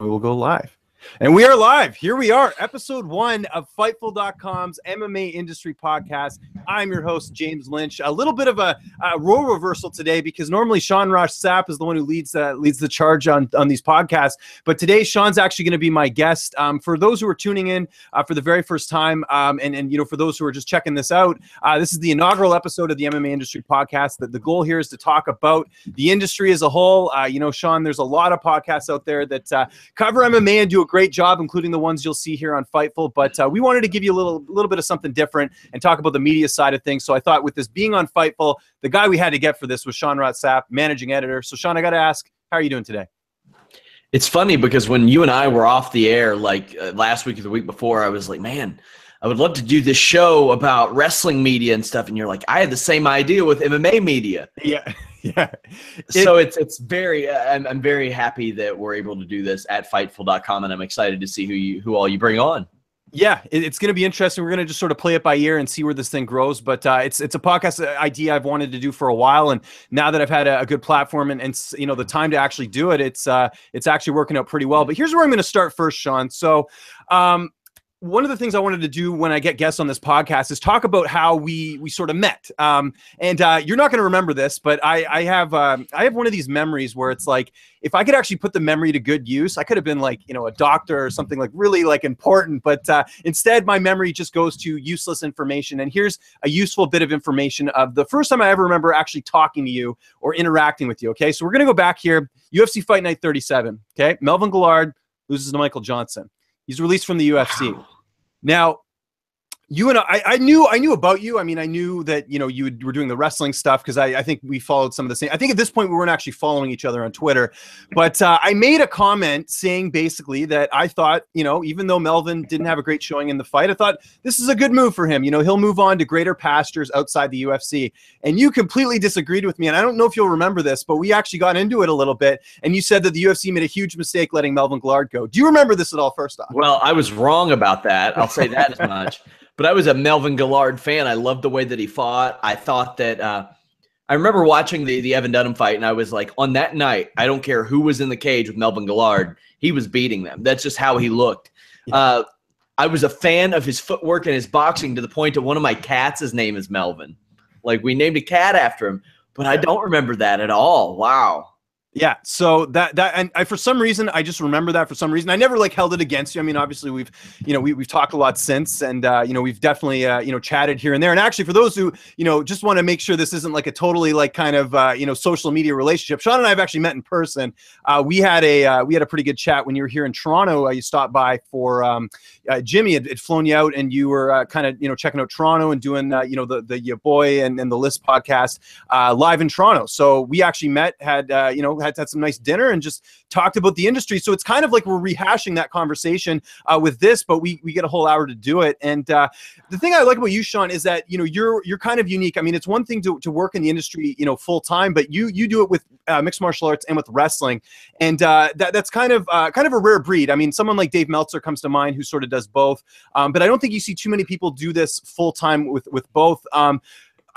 We will go live. And we are live. Here we are, episode 1 of Fightful.com's MMA industry podcast. I'm your host, James Lynch. A little bit of a role reversal today because normally Sean Sapp is the one who leads the charge on these podcasts. But today, Sean's actually going to be my guest. For those who are tuning in for the very first time, and you know, for those who are just checking this out, this is the inaugural episode of the MMA industry podcast. The goal here is to talk about the industry as a whole. You know, Sean, there's a lot of podcasts out there that cover MMA and do a great job, including the ones you'll see here on Fightful. But we wanted to give you a little bit of something different and talk about the media side of things. So I thought with this being on Fightful, the guy we had to get for this was Sean Sapp, managing editor. So Sean, I got to ask, how are you doing today? It's funny because when you and I were off the air, like last week or the week before, I was like, man, I would love to do this show about wrestling media and stuff. And you're like, I had the same idea with MMA media. Yeah. Yeah. So it's very, I'm very happy that we're able to do this at Fightful.com, and I'm excited to see who all you bring on. Yeah, it's going to be interesting. We're going to just sort of play it by ear and see where this thing grows. But it's a podcast idea I've wanted to do for a while, and now that I've had a good platform and you know the time to actually do it, it's actually working out pretty well. But here's where I'm going to start first, Sean. So. One of the things I wanted to do when I get guests on this podcast is talk about how we sort of met. And you're not going to remember this, but I have one of these memories where it's like, if I could actually put the memory to good use, I could have been like, you know, a doctor or something like really like important, but instead my memory just goes to useless information. And here's a useful bit of information of the first time I ever remember actually talking to you or interacting with you. Okay. So we're going to go back here. UFC Fight Night 37. Okay. Melvin Guillard loses to Michael Johnson. He's released from the UFC. Wow. Now, you and I knew about you. I mean, I knew that, you know, you were doing the wrestling stuff because I think we followed some of the same. I think at this point we weren't actually following each other on Twitter, but I made a comment saying basically that I thought, you know, even though Melvin didn't have a great showing in the fight, I thought this is a good move for him. You know, he'll move on to greater pastures outside the UFC. And you completely disagreed with me. And I don't know if you'll remember this, but we actually got into it a little bit. And you said that the UFC made a huge mistake letting Melvin Guillard go. Do you remember this at all, first off? Well, I was wrong about that. I'll say that as much. But I was a Melvin Guillard fan. I loved the way that he fought. I thought that I remember watching the Evan Dunham fight, and I was like, on that night, I don't care who was in the cage with Melvin Guillard, he was beating them. That's just how he looked. Yeah. I was a fan of his footwork and his boxing to the point that one of my cats, his name is Melvin. Like, we named a cat after him, but I don't remember that at all. Wow. Yeah, so and I, for some reason, I just remember that for some reason. I never like held it against you. I mean, obviously we've talked a lot since, and you know, we've definitely you know, chatted here and there. And actually, for those who, you know, just want to make sure this isn't like a totally like kind of you know, social media relationship, Sean and I have actually met in person. We had a pretty good chat when you were here in Toronto. You stopped by for Jimmy had flown you out, and you were kind of, you know, checking out Toronto and doing you know, the Your Boy and the List podcast live in Toronto. So we actually met, had you know, had some nice dinner and just talked about the industry. So it's kind of like we're rehashing that conversation with this, but we get a whole hour to do it. And the thing I like about you, Sean, is that, you know, you're kind of unique. I mean, it's one thing to work in the industry, you know, full time, but you do it with mixed martial arts and with wrestling. And that's kind of a rare breed. I mean, someone like Dave Meltzer comes to mind who sort of does both. But I don't think you see too many people do this full time with both.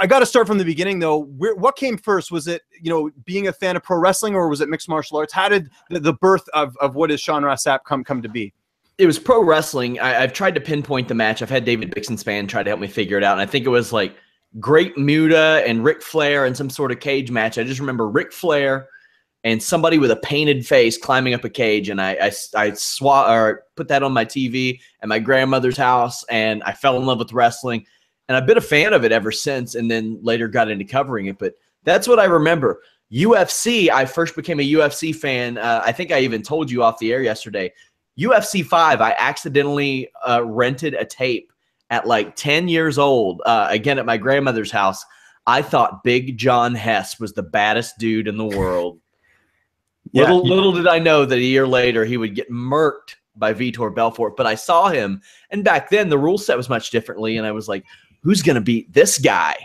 I got to start from the beginning, though. What came first? Was it, you know, being a fan of pro wrestling, or was it mixed martial arts? How did the birth of what is Sean Sapp come to be? It was pro wrestling. I've tried to pinpoint the match. I've had David Bixenspan try to help me figure it out, and I think it was like Great Muta and Ric Flair in some sort of cage match. I just remember Ric Flair and somebody with a painted face climbing up a cage, and I put that on my TV at my grandmother's house, and I fell in love with wrestling. And I've been a fan of it ever since, and then later got into covering it. But that's what I remember. UFC, I first became a UFC fan. I think I even told you off the air yesterday. UFC 5, I accidentally rented a tape at like 10 years old, again at my grandmother's house. I thought Big John Hess was the baddest dude in the world. Yeah, little did I know that a year later he would get murked by Vitor Belfort. But I saw him, and back then the rule set was much differently, and I was like, who's going to beat this guy?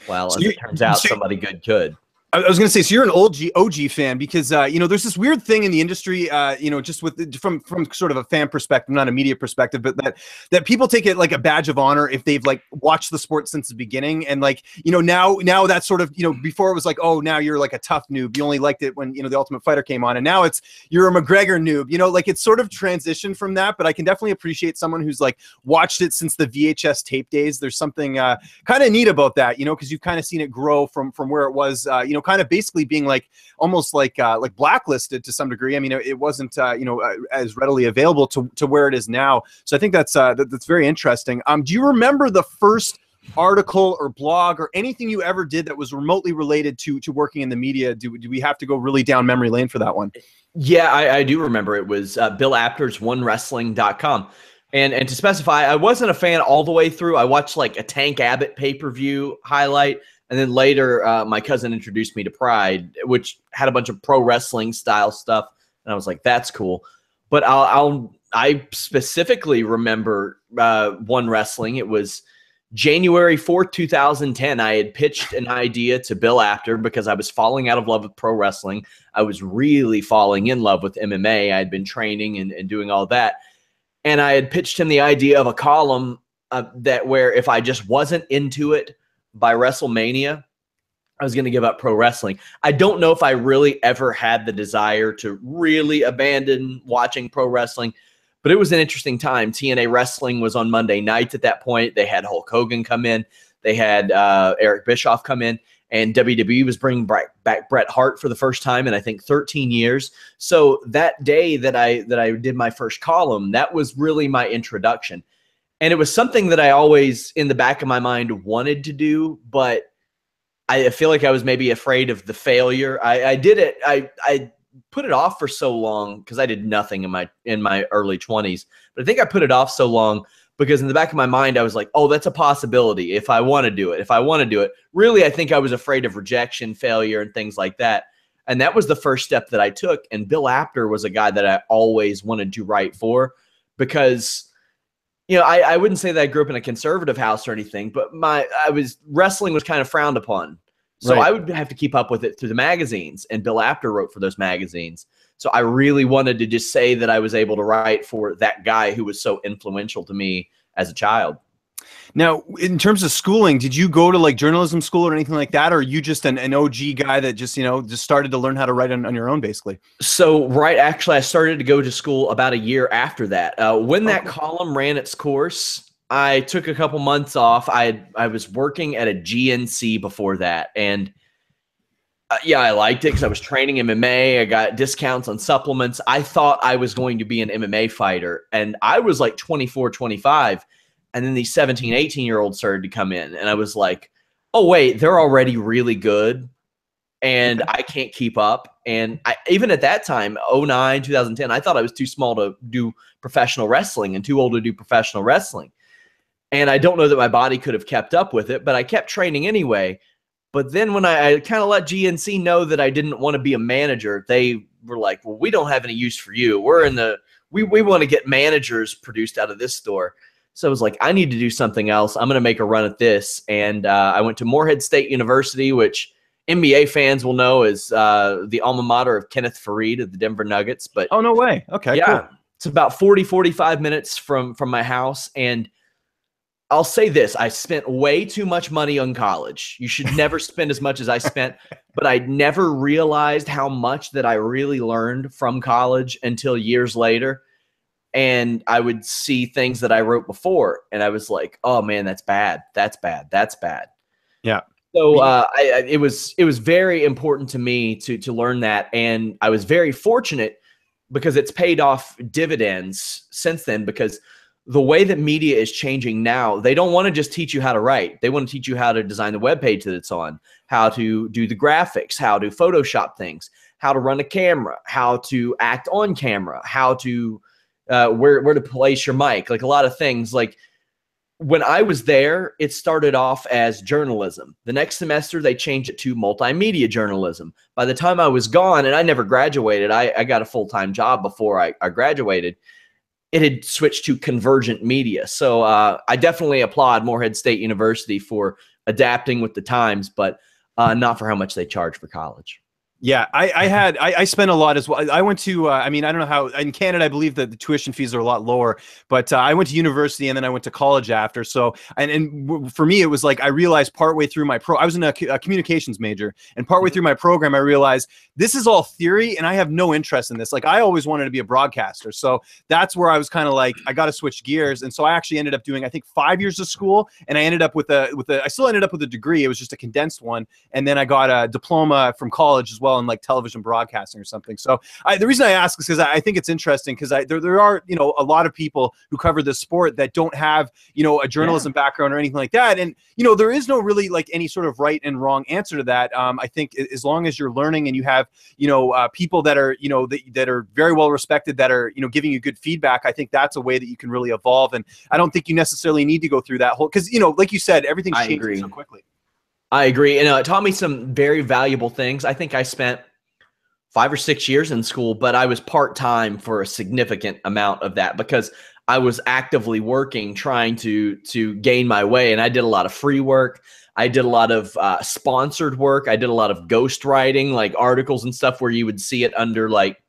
Well, as it turns out, somebody good could. I was going to say, so you're an OG fan because, you know, there's this weird thing in the industry, you know, just from sort of a fan perspective, not a media perspective, but that people take it like a badge of honor if they've like watched the sport since the beginning. And like, you know, now that's sort of, you know, before it was like, oh, now you're like a tough noob. You only liked it when, you know, the Ultimate Fighter came on, and now it's, you're a McGregor noob, you know, like it's sort of transitioned from that, but I can definitely appreciate someone who's like watched it since the VHS tape days. There's something kind of neat about that, you know, because you've kind of seen it grow from where it was, you know, kind of basically being like almost like blacklisted to some degree. I mean, it wasn't you know, as readily available to where it is now. So I think that's very interesting. Do you remember the first article or blog or anything you ever did that was remotely related to working in the media? Do we have to go really down memory lane for that one? Yeah, I do remember. It was Bill Apter's OneWrestling.com. And to specify, I wasn't a fan all the way through. I watched like a Tank Abbott pay-per-view highlight. And then later, my cousin introduced me to Pride, which had a bunch of pro wrestling style stuff. And I was like, that's cool. But I specifically remember One Wrestling. It was January 4th, 2010. I had pitched an idea to Bill Apter because I was falling out of love with pro wrestling. I was really falling in love with MMA. I had been training and doing all that. And I had pitched him the idea of a column that where if I just wasn't into it by WrestleMania, I was going to give up pro wrestling. I don't know if I really ever had the desire to really abandon watching pro wrestling, but it was an interesting time. TNA Wrestling was on Monday nights at that point. They had Hulk Hogan come in. They had Eric Bischoff come in. And WWE was bringing back Bret Hart for the first time in, I think, 13 years. So that day that I did my first column, that was really my introduction. And it was something that I always, in the back of my mind, wanted to do, but I feel like I was maybe afraid of the failure. I did it. I put it off for so long because I did nothing in my early 20s. But I think I put it off so long because in the back of my mind, I was like, oh, that's a possibility if I want to do it. If I want to do it. Really, I think I was afraid of rejection, failure, and things like that. And that was the first step that I took. And Bill Apter was a guy that I always wanted to write for because, you know, I wouldn't say that I grew up in a conservative house or anything, but wrestling was kind of frowned upon. So right. I would have to keep up with it through the magazines, and Bill Apter wrote for those magazines. So I really wanted to just say that I was able to write for that guy who was so influential to me as a child. Now, in terms of schooling, did you go to like journalism school or anything like that? Or are you just an OG guy that just, you know, just started to learn how to write on your own, basically? So, actually, I started to go to school about a year after that. When that column ran its course, I took a couple months off. I was working at a GNC before that. And yeah, I liked it because I was training MMA. I got discounts on supplements. I thought I was going to be an MMA fighter. And I was like 24, 25. And then these 17, 18-year-olds started to come in. And I was like, oh, wait, they're already really good. And I can't keep up. And even at that time, 2009, 2010, I thought I was too small to do professional wrestling and too old to do professional wrestling. And I don't know that my body could have kept up with it, but I kept training anyway. But then when I kind of let GNC know that I didn't want to be a manager, they were like, well, we don't have any use for you. We want to get managers produced out of this store. So I was like, I need to do something else. I'm going to make a run at this. And I went to Morehead State University, which NBA fans will know is the alma mater of Kenneth Faried of the Denver Nuggets. But oh, no way. Okay, yeah, cool. It's about 40, 45 minutes from my house. And I'll say this, I spent way too much money on college. You should never spend as much as I spent, but I never realized how much that I really learned from college until years later. And I would see things that I wrote before, and I was like, oh man, that's bad. That's bad. That's bad. Yeah. So it was very important to me to learn that. And I was very fortunate because it's paid off dividends since then, because the way that media is changing now, they don't want to just teach you how to write. They want to teach you how to design the web page that it's on, how to do the graphics, how to Photoshop things, how to run a camera, how to act on camera, how to where to place your mic, like a lot of things. Like when I was there, it started off as journalism. The next semester, they changed it to multimedia journalism. By the time I was gone, and I never graduated, I got a full-time job before I graduated, it had switched to convergent media. So I definitely applaud Morehead State University for adapting with the times. But not for how much they charge for college. Yeah, I spent a lot as well. I went to, I mean, I don't know how, in Canada, I believe that the tuition fees are a lot lower, but I went to university and then I went to college after. So, and for me, it was like, I realized partway through my I was in a communications major, and partway through my program, I realized this is all theory and I have no interest in this. Like, I always wanted to be a broadcaster. So that's where I was kind of like, I got to switch gears. And so I actually ended up doing, I think, 5 years of school, and I ended up I still ended up with a degree. It was just a condensed one. And then I got a diploma from college as well, in like television broadcasting or something. So the reason I ask is because I think it's interesting, because there are, you know, a lot of people who cover this sport that don't have, you know, a journalism background or anything like that. And, you know, there is no really like any sort of right and wrong answer to that. I think as long as you're learning and you have, you know, people that are, you know, that are very well respected, that are, you know, giving you good feedback, I think that's a way that you can really evolve. And I don't think you necessarily need to go through that whole, because, you know, like you said, everything's changing so quickly. I agree. And it taught me some very valuable things. I think I spent 5 or 6 years in school, but I was part-time for a significant amount of that because I was actively working, trying to gain my way. And I did a lot of free work. I did a lot of sponsored work. I did a lot of ghostwriting, like articles and stuff where you would see it under like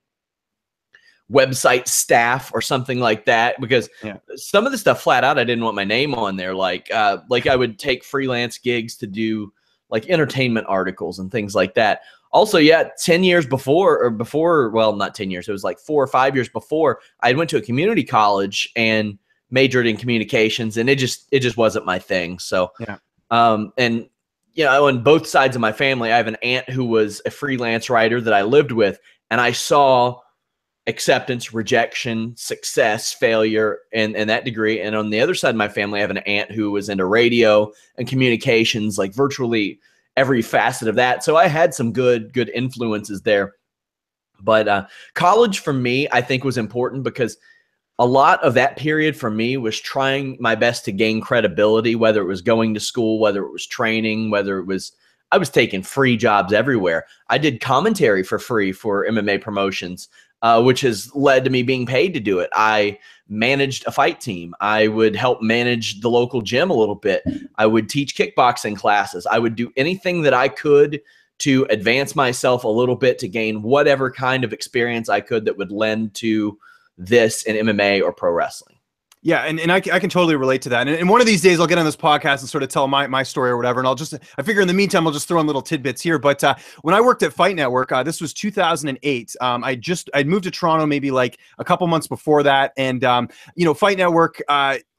website staff or something like that, because some of the stuff flat out I didn't want my name on there. Like I would take freelance gigs to do like entertainment articles and things like that. Also, 10 years before, well, not 10 years, it was like 4 or 5 years before, I went to a community college and majored in communications, and it just wasn't my thing. So and you know, on both sides of my family, I have an aunt who was a freelance writer that I lived with, and I saw acceptance, rejection, success, failure, and that degree. And on the other side of my family, I have an aunt who was into radio and communications, like virtually every facet of that. So I had some good influences there. But college for me, I think, was important because a lot of that period for me was trying my best to gain credibility, whether it was going to school, whether it was training, whether it was, I was taking free jobs everywhere. I did commentary for free for MMA promotions, which has led to me being paid to do it. I managed a fight team. I would help manage the local gym a little bit. I would teach kickboxing classes. I would do anything that I could to advance myself a little bit, to gain whatever kind of experience I could that would lend to this in MMA or pro wrestling. Yeah, and I can totally relate to that. And one of these days I'll get on this podcast and sort of tell my story or whatever. And I figure in the meantime, I'll just throw in little tidbits here. But when I worked at Fight Network, this was 2008. I'd moved to Toronto maybe like a couple months before that. And, you know, Fight Network,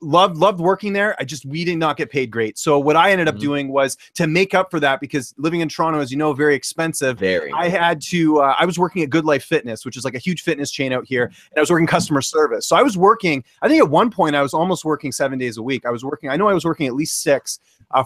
loved working there. We did not get paid great. So what I ended up doing was to make up for that, because living in Toronto, as you know, very expensive. I had to, I was working at Good Life Fitness, which is like a huge fitness chain out here. And I was working customer service. So I was working, I think at one point I was almost working 7 days a week. I know I was working at least 6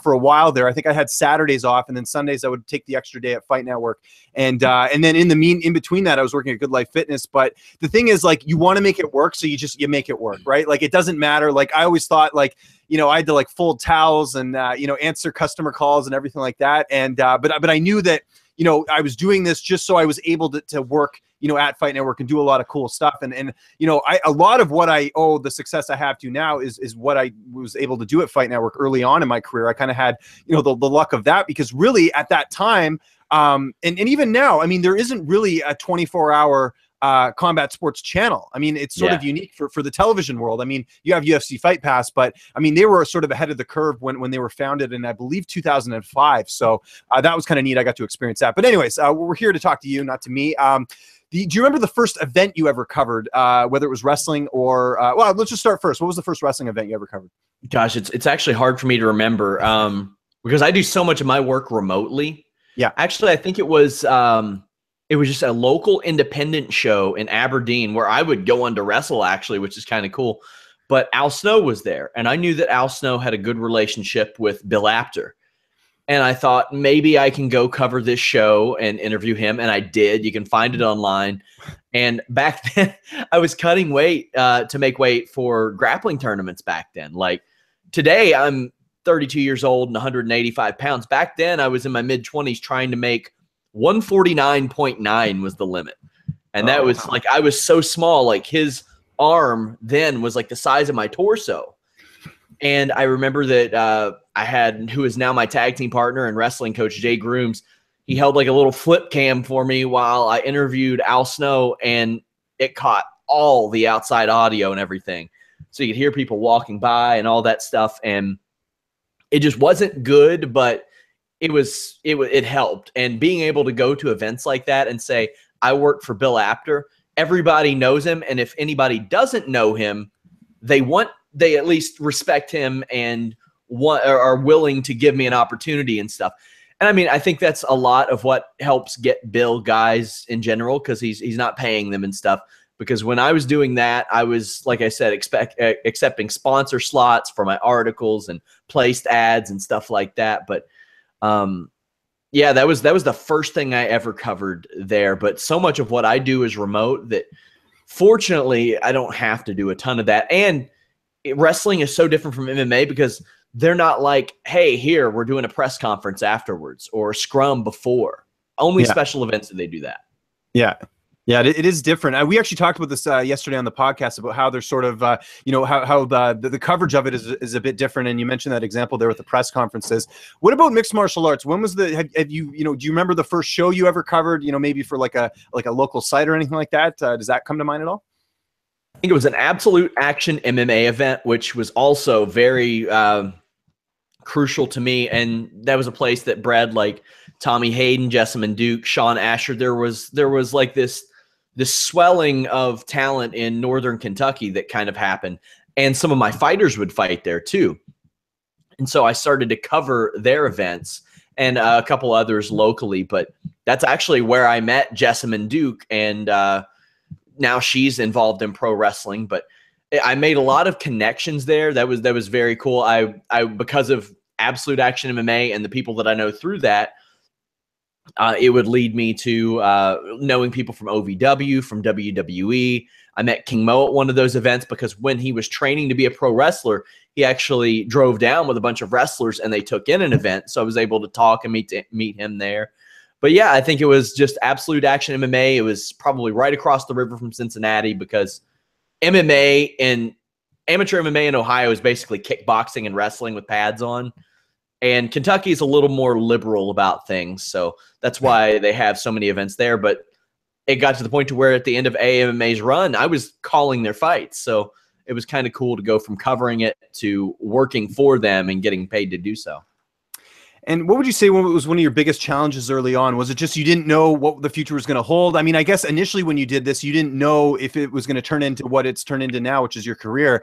for a while there. I think I had Saturdays off, and then Sundays I would take the extra day at Fight Network. And then in between that, I was working at Good Life Fitness. But the thing is, like, you want to make it work, so you make it work, right? Like, it doesn't matter. Like, I always thought, like, you know, I had to like fold towels and you know, answer customer calls and everything like that. And but I knew that, you know, I was doing this just so I was able to work, you know, at Fight Network and do a lot of cool stuff. And you know, a lot of what I owe the success I have to now is what I was able to do at Fight Network early on in my career. I kind of had, you know, the luck of that, because really at that time, and even now, I mean, there isn't really a 24-hour combat sports channel. I mean, it's sort of unique for the television world. I mean, you have UFC Fight Pass, but I mean, they were sort of ahead of the curve when they were founded in, I believe, 2005. So that was kind of neat. I got to experience that. But anyways, we're here to talk to you, not to me. Do you remember the first event you ever covered, whether it was wrestling or, well, let's just start first. What was the first wrestling event you ever covered? Gosh, it's actually hard for me to remember because I do so much of my work remotely. Yeah. Actually, I think it was just a local independent show in Aberdeen where I would go on to wrestle, actually, which is kind of cool. But Al Snow was there, and I knew that Al Snow had a good relationship with Bill Apter. And I thought maybe I can go cover this show and interview him. And I did. You can find it online. And back then, I was cutting weight to make weight for grappling tournaments back then. Like today, I'm 32 years old and 185 pounds. Back then, I was in my mid-20s trying to make 149.9 was the limit. And that was like, I was so small, like his arm then was like the size of my torso. And I remember that I had, who is now my tag team partner and wrestling coach, Jay Grooms. He held like a little flip cam for me while I interviewed Al Snow, and it caught all the outside audio and everything. So you could hear people walking by and all that stuff. And it just wasn't good, but it helped. And being able to go to events like that and say, I work for Bill Apter, everybody knows him. And if anybody doesn't know him, they at least respect him and are willing to give me an opportunity and stuff. And I mean, I think that's a lot of what helps get Bill guys in general, because he's not paying them and stuff. Because when I was doing that, I was, like I said, accepting sponsor slots for my articles and placed ads and stuff like that. But yeah, that was the first thing I ever covered there. But so much of what I do is remote that fortunately I don't have to do a ton of that. And wrestling is so different from MMA because they're not like, hey, here, we're doing a press conference afterwards or a scrum before. Only special events do they do that. Yeah. Yeah, it is different. We actually talked about this yesterday on the podcast about how there's sort of, how the coverage of it is a bit different. And you mentioned that example there with the press conferences. What about mixed martial arts? When was have you, do you remember the first show you ever covered, maybe for like a local site or anything like that? Does that come to mind at all? I think it was an Absolute Action MMA event, which was also very crucial to me. And that was a place that bred like Tommy Hayden, Jessamine Duke, Sean Asher. There was like this swelling of talent in Northern Kentucky that kind of happened. And some of my fighters would fight there too. And so I started to cover their events and a couple others locally. But that's actually where I met Jessamine Duke. And now she's involved in pro wrestling. But I made a lot of connections there. That was very cool. I because of Absolute Action MMA and the people that I know through that, it would lead me to knowing people from OVW, from WWE. I met King Mo at one of those events because when he was training to be a pro wrestler, he actually drove down with a bunch of wrestlers and they took in an event. So I was able to talk and meet him there. But yeah, I think it was just Absolute Action MMA. It was probably right across the river from Cincinnati because MMA and amateur MMA in Ohio is basically kickboxing and wrestling with pads on. And Kentucky is a little more liberal about things. So that's why they have so many events there. But it got to the point to where at the end of AMMA's run, I was calling their fights. So it was kind of cool to go from covering it to working for them and getting paid to do so. And what would you say was one of your biggest challenges early on? Was it just you didn't know what the future was going to hold? I mean, I guess initially when you did this, you didn't know if it was going to turn into what it's turned into now, which is your career.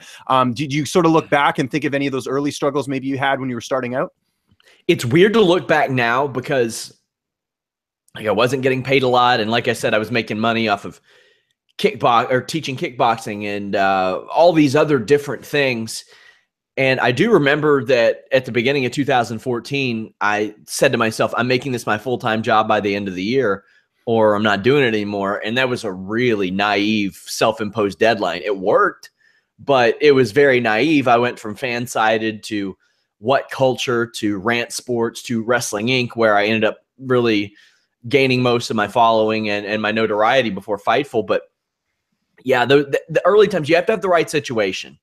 Did you sort of look back and think of any of those early struggles maybe you had when you were starting out? It's weird to look back now because like I wasn't getting paid a lot. And like I said, I was making money off of teaching kickboxing and all these other different things. And I do remember that at the beginning of 2014, I said to myself, I'm making this my full-time job by the end of the year, or I'm not doing it anymore. And that was a really naive, self-imposed deadline. It worked, but it was very naive. I went from Fan-Sided to What Culture to Rant Sports to Wrestling Inc., where I ended up really gaining most of my following and my notoriety before Fightful. But yeah, the early times, you have to have the right situation.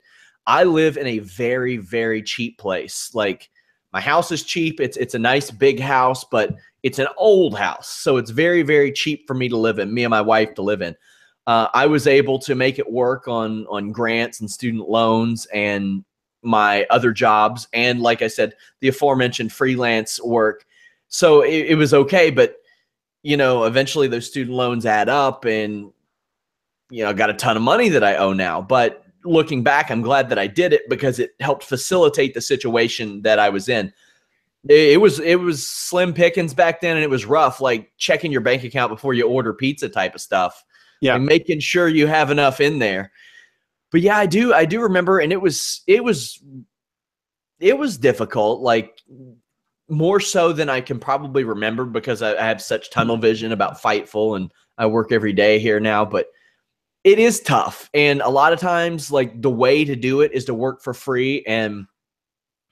I live in a very, very cheap place. Like my house is cheap. It's a nice big house, but it's an old house. So it's very, very cheap for me to live in, me and my wife to live in. I was able to make it work on grants and student loans and my other jobs. And like I said, the aforementioned freelance work. So it was okay. But, eventually those student loans add up and, I got a ton of money that I owe now. But looking back, I'm glad that I did it because it helped facilitate the situation that I was in. It was slim pickings back then, and it was rough, like checking your bank account before you order pizza type of stuff. Yeah, and making sure you have enough in there. But yeah, I do remember, and it was difficult, like more so than I can probably remember because I have such tunnel vision about Fightful, and I work every day here now, but it is tough. And a lot of times, like the way to do it is to work for free. And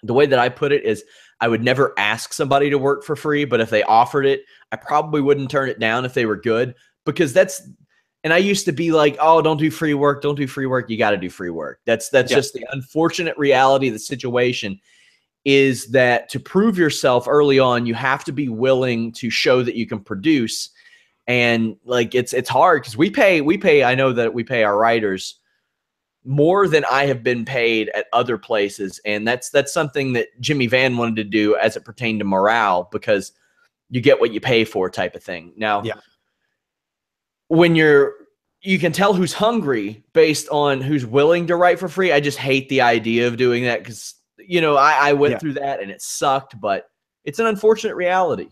the way that I put it is I would never ask somebody to work for free, but if they offered it, I probably wouldn't turn it down if they were good, because and I used to be like, oh, don't do free work. Don't do free work. You got to do free work. That's just the unfortunate reality of the situation. is that to prove yourself early on, you have to be willing to show that you can produce. And like, it's hard because we pay, I know that we pay our writers more than I have been paid at other places. And that's something that Jimmy Van wanted to do as it pertained to morale, because you get what you pay for type of thing. Now, when you can tell who's hungry based on who's willing to write for free. I just hate the idea of doing that because, you know, I went through that and it sucked, but it's an unfortunate reality.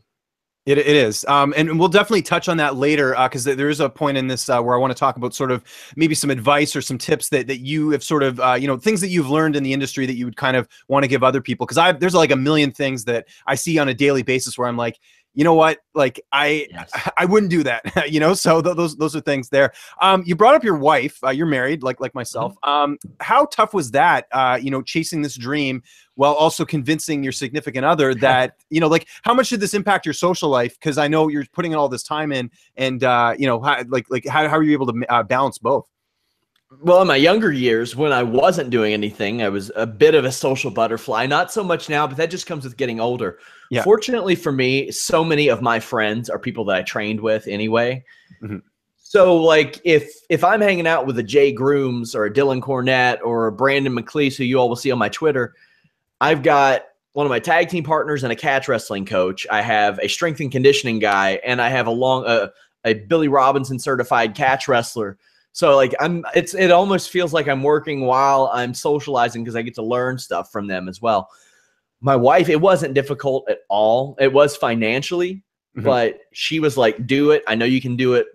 It is. And we'll definitely touch on that later because there is a point in this where I want to talk about sort of maybe some advice or some tips that you have sort of, you know, things that you've learned in the industry that you would kind of want to give other people. Because there's like a million things that I see on a daily basis where I'm like, you know what, like I wouldn't do that, you know? So those are things there. You brought up your wife, you're married like myself. How tough was that, you know, chasing this dream while also convincing your significant other that, you know, like how much did this impact your social life? Cause I know you're putting all this time in and, you know, how are you able to balance both? Well, in my younger years, when I wasn't doing anything, I was a bit of a social butterfly. Not so much now, but that just comes with getting older. Yeah. Fortunately for me, so many of my friends are people that I trained with anyway. So, like, if I'm hanging out with a Jay Grooms or a Dylan Cornett or a Brandon McLeese, who you all will see on my Twitter, I've got one of my tag team partners and a catch wrestling coach. I have a strength and conditioning guy, and I have a Billy Robinson certified catch wrestler. So like it almost feels like I'm working while I'm socializing because I get to learn stuff from them as well. My wife, it wasn't difficult at all. It was financially, but she was like, do it. I know you can do it.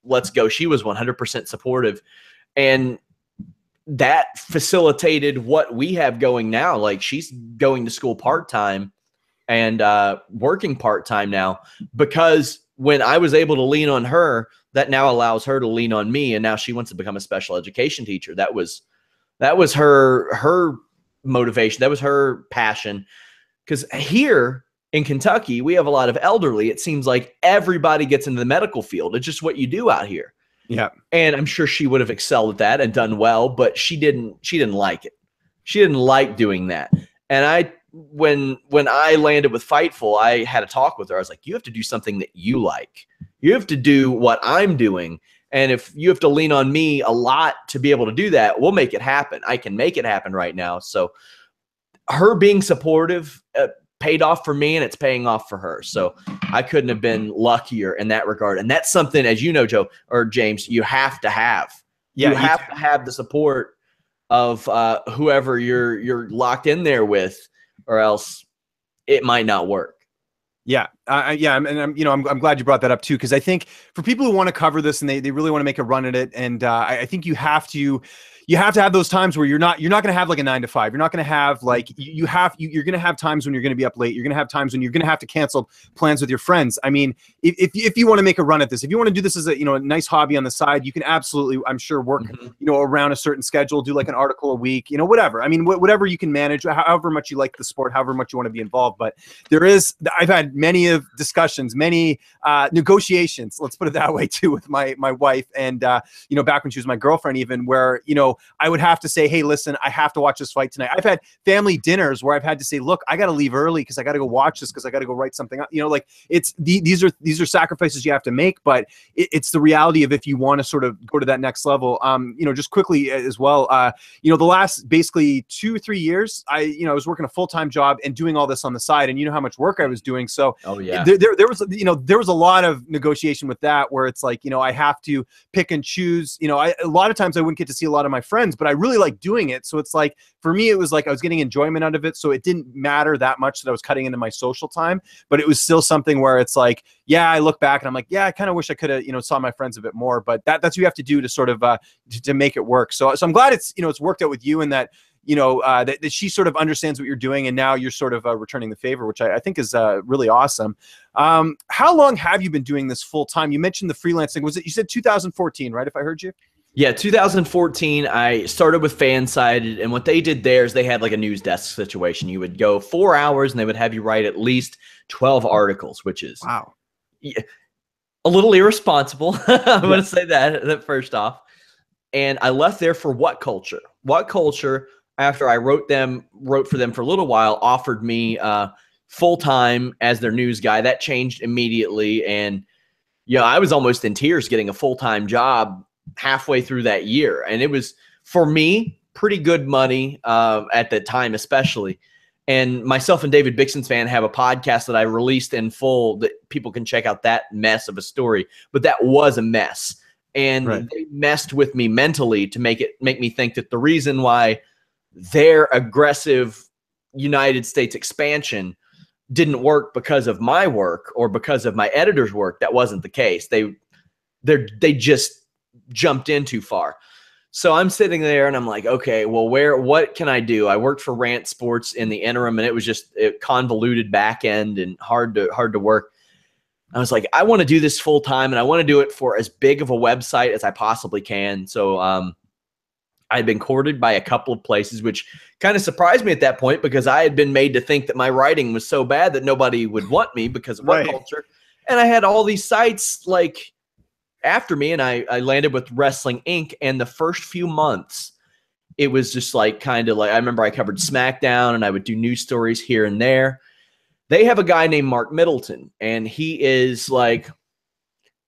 Let's go. She was 100% supportive. And that facilitated what we have going now. Like she's going to school part-time and working part-time now because when I was able to lean on her, that now allows her to lean on me. And now she wants to become a special education teacher. That was her motivation. That was her passion. Because here in Kentucky, we have a lot of elderly. It seems like everybody gets into the medical field. It's just what you do out here. Yeah. And I'm sure she would have excelled at that and done well, but she didn't like it. She didn't like doing that. And when I landed with Fightful, I had a talk with her. I was like, you have to do something that you like. You have to do what I'm doing. And if you have to lean on me a lot to be able to do that, we'll make it happen. I can make it happen right now. So her being supportive paid off for me and it's paying off for her. So I couldn't have been luckier in that regard. And that's something, as you know, Joe or James, you have to have. Yeah, you have to have the support of whoever you're locked in there with, or else it might not work. Yeah. I'm glad you brought that up too. Cause I think for people who want to cover this and they really want to make a run at it. And I think you have to have those times where you're not going to have like a 9 to 5. You're not going to have like, you're going to have times when you're going to be up late. You're going to have times when you're going to have to cancel plans with your friends. I mean, if you want to make a run at this, if you want to do this as a nice hobby on the side, you can absolutely, I'm sure, work, around a certain schedule, do like an article a week, whatever. I mean, whatever you can manage, however much you like the sport, however much you want to be involved. But I've had many of discussions, many negotiations, let's put it that way too, with my wife. And, back when she was my girlfriend, even where, I would have to say, hey, listen, I have to watch this fight tonight. I've had family dinners where I've had to say, look, I got to leave early because I got to go watch this because I got to go write something up. Like these are sacrifices you have to make, but it's the reality of if you want to sort of go to that next level. Just quickly as well, the last basically 2 or 3 years, I was working a full-time job and doing all this on the side, and you know how much work I was doing. So there was a lot of negotiation with that where it's like, I have to pick and choose. A lot of times I wouldn't get to see a lot of my friends, but I really like doing it. So it's like, for me, it was like I was getting enjoyment out of it. So it didn't matter that much that I was cutting into my social time, but it was still something where it's like, yeah, I look back and I'm like, yeah, I kind of wish I could have, saw my friends a bit more, but that's what you have to do to sort of, to make it work. So I'm glad it's worked out with you and that, that she sort of understands what you're doing and now you're sort of returning the favor, which I think is really awesome. How long have you been doing this full time? You mentioned the freelancing. You said 2014, right? If I heard you? Yeah, 2014, I started with Fansided, and what they did there is they had like a news desk situation. You would go 4 hours, and they would have you write at least 12 articles, which is wow, a little irresponsible. I'm going to say that first off. And I left there for What Culture? What Culture after I wrote for them for a little while, offered me full-time as their news guy. That changed immediately. And, I was almost in tears getting a full-time job halfway through that year. And it was, for me, pretty good money at the time, especially. And myself and David Bixenspan have a podcast that I released in full that people can check out that mess of a story. But that was a mess. And they messed with me mentally to make me think that the reason why their aggressive United States expansion didn't work because of my work or because of my editor's work. That wasn't the case. They just jumped in too far. So I'm sitting there and I'm like, okay, well, what can I do? I worked for Rant Sports in the interim, and it was just a convoluted back end and hard to work. I was like, I want to do this full time, and I want to do it for as big of a website as I possibly can. So I'd been courted by a couple of places, which kind of surprised me at that point because I had been made to think that my writing was so bad that nobody would want me because of what culture. And I had all these sites like after me, and I landed with Wrestling Inc. And the first few months, it was just like kind of like, I remember I covered SmackDown and I would do news stories here and there. They have a guy named Mark Middleton, and he is like,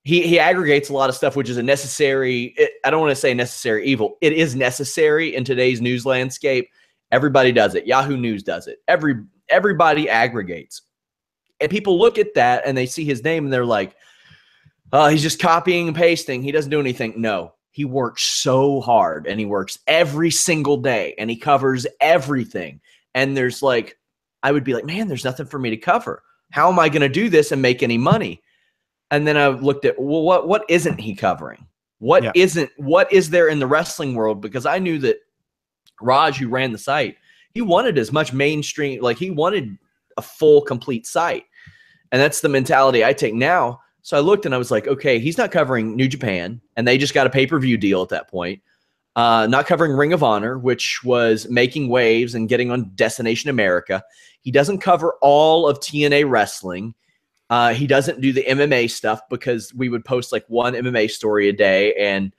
he aggregates a lot of stuff, which is a necessary, I don't want to say necessary evil. It is necessary in today's news landscape. Everybody does it. Yahoo News does it. Everybody aggregates. And people look at that and they see his name and they're like, he's just copying and pasting. He doesn't do anything. No, he works so hard, and he works every single day, and he covers everything. And there's like, I would be like, man, there's nothing for me to cover. How am I going to do this and make any money? And then I looked at, well, what isn't he covering? What is there in the wrestling world? Because I knew that Raj, who ran the site, he wanted as much mainstream, like he wanted a full, complete site. And that's the mentality I take now. So I looked and I was like, okay, he's not covering New Japan, and they just got a pay-per-view deal at that point. Not covering Ring of Honor, which was making waves and getting on Destination America. He doesn't cover all of TNA wrestling. He doesn't do the MMA stuff because we would post like one MMA story a day, and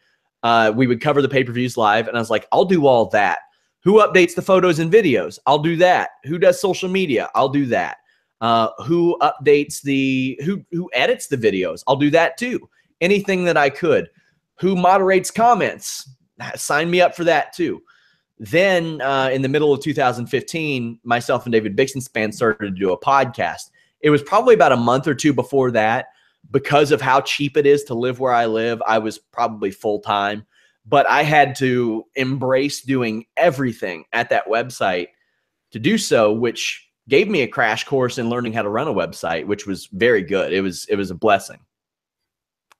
we would cover the pay-per-views live. And I was like, I'll do all that. Who updates the photos and videos? I'll do that. Who does social media? I'll do that. Who updates who edits the videos? I'll do that too. Anything that I could. Who moderates comments? Sign me up for that too. Then in the middle of 2015, myself and David Bixenspan started to do a podcast. It was probably about a month or two before that. Because of how cheap it is to live where I live, I was probably full-time. But I had to embrace doing everything at that website to do so, which gave me a crash course in learning how to run a website, which was very good. It was a blessing.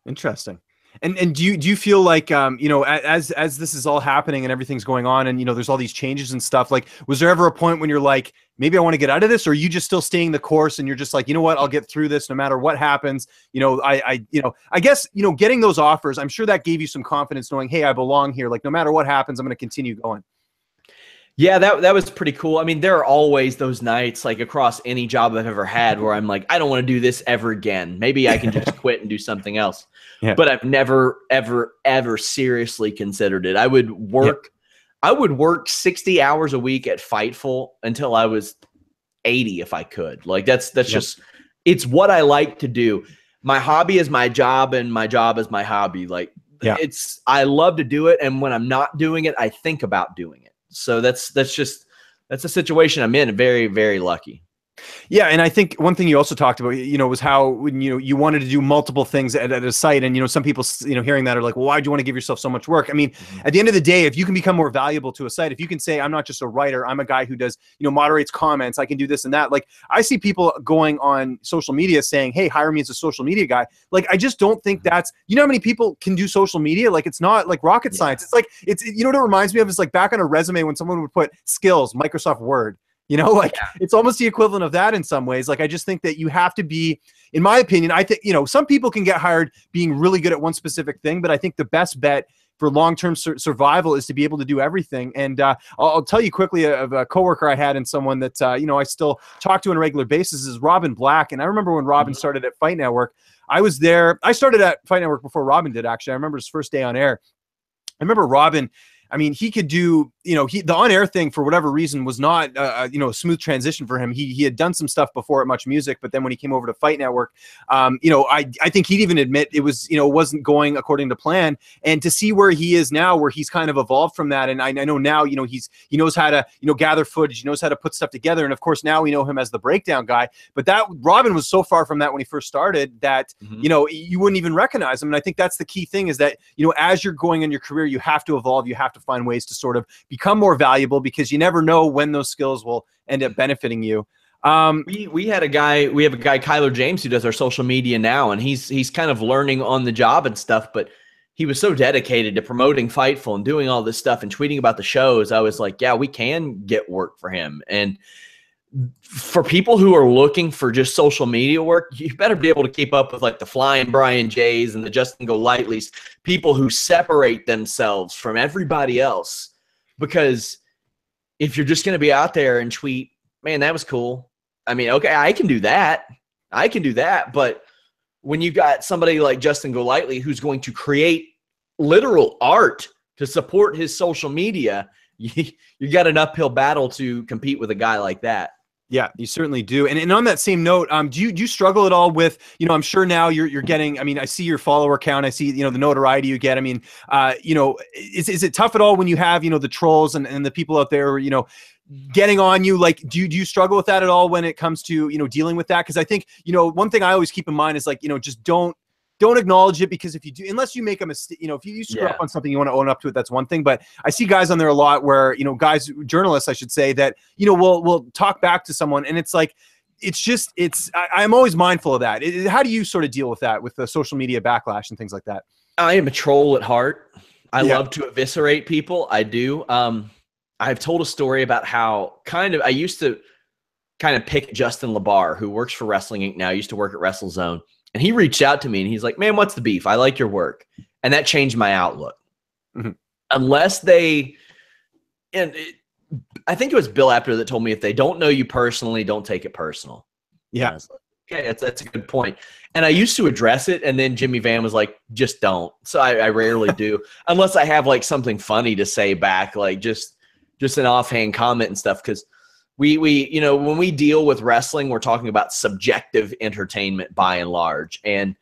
Interesting. And do you feel like, as this is all happening and everything's going on and, there's all these changes and stuff, like, was there ever a point when you're like, maybe I want to get out of this, or are you just still staying the course and you're just like, you know what, I'll get through this no matter what happens? I guess, getting those offers, I'm sure that gave you some confidence knowing, hey, I belong here. Like, no matter what happens, I'm going to continue going. Yeah, that was pretty cool. I mean, there are always those nights, like across any job I've ever had, where I'm like, I don't want to do this ever again. Maybe I can just quit and do something else. Yeah. But I've never, ever, ever seriously considered it. I would work 60 hours a week at Fightful until I was 80 if I could. Like that's just, it's what I like to do. My hobby is my job, and my job is my hobby. Like I love to do it. And when I'm not doing it, I think about doing it. So that's a situation I'm in. Very, very lucky. Yeah, and I think one thing you also talked about, was how when you wanted to do multiple things at a site, and some people hearing that are like, well, why do you want to give yourself so much work? I mean, at the end of the day, if you can become more valuable to a site, if you can say, I'm not just a writer, I'm a guy who does moderates comments, I can do this and that. Like, I see people going on social media saying, hey, hire me as a social media guy. Like, I just don't think that's, how many people can do social media? Like, it's not like rocket science. It's like, what it reminds me of is like back on a resume when someone would put skills, Microsoft Word. It's almost the equivalent of that in some ways. Like, I just think that you have to be, in my opinion, I think, some people can get hired being really good at one specific thing, but I think the best bet for long-term survival is to be able to do everything. And I'll tell you quickly of a coworker I had, and someone that, I still talk to on a regular basis, is Robin Black. And I remember when Robin started at Fight Network, I was there. I started at Fight Network before Robin did, actually. I remember his first day on air. I remember Robin, I mean, he could do, the on-air thing for whatever reason was not, a smooth transition for him. He had done some stuff before at Much Music, but then when he came over to Fight Network, I think he'd even admit it was, wasn't going according to plan. And to see where he is now, where he's kind of evolved from that. And I know now, he knows how to, gather footage, he knows how to put stuff together. And of course, now we know him as the breakdown guy. But that Robin was so far from that when he first started that, you wouldn't even recognize him. And I think that's the key thing, is that, as you're going in your career, you have to evolve. You have to find ways to sort of become more valuable, because you never know when those skills will end up benefiting you. We have a guy, Kyler James, who does our social media now, and he's kind of learning on the job and stuff, but he was so dedicated to promoting Fightful and doing all this stuff and tweeting about the shows. I was like, yeah, we can get work for him. And for people who are looking for just social media work, you better be able to keep up with like the Flying Brian Jays and the Justin Golightly's, people who separate themselves from everybody else. Because if you're just going to be out there and tweet, man, that was cool. I mean, okay, I can do that. But when you got somebody like Justin Golightly who's going to create literal art to support his social media, you got an uphill battle to compete with a guy like that. Yeah, you certainly do. And on that same note, do you struggle at all with, I'm sure now you're getting, I mean, I see your follower count, I see, the notoriety you get. I mean, is it tough at all when you have, the trolls and the people out there, getting on you? Like, do you struggle with that at all when it comes to, dealing with that? Because I think, one thing I always keep in mind is like, just don't acknowledge it, because if you do, unless you make a mistake, if you screw up on something, you want to own up to it, that's one thing. But I see guys on there a lot where, journalists, I should say, that, will talk back to someone, and it's like, I'm always mindful of that. How do you sort of deal with that, with the social media backlash and things like that? I am a troll at heart. I love to eviscerate people. I do. I've told a story about how I used to kind of pick Justin LaBar, who works for Wrestling Inc. now, used to work at WrestleZone. And he reached out to me and he's like, man, what's the beef? I like your work. And that changed my outlook. Mm-hmm. Unless I think it was Bill Apter that told me, if they don't know you personally, don't take it personal. Yeah. Like, okay, that's a good point. And I used to address it. And then Jimmy Van was like, just don't. So I rarely do, unless I have like something funny to say back, like just an offhand comment and stuff. Because we when we deal with wrestling, we're talking about subjective entertainment by and large. And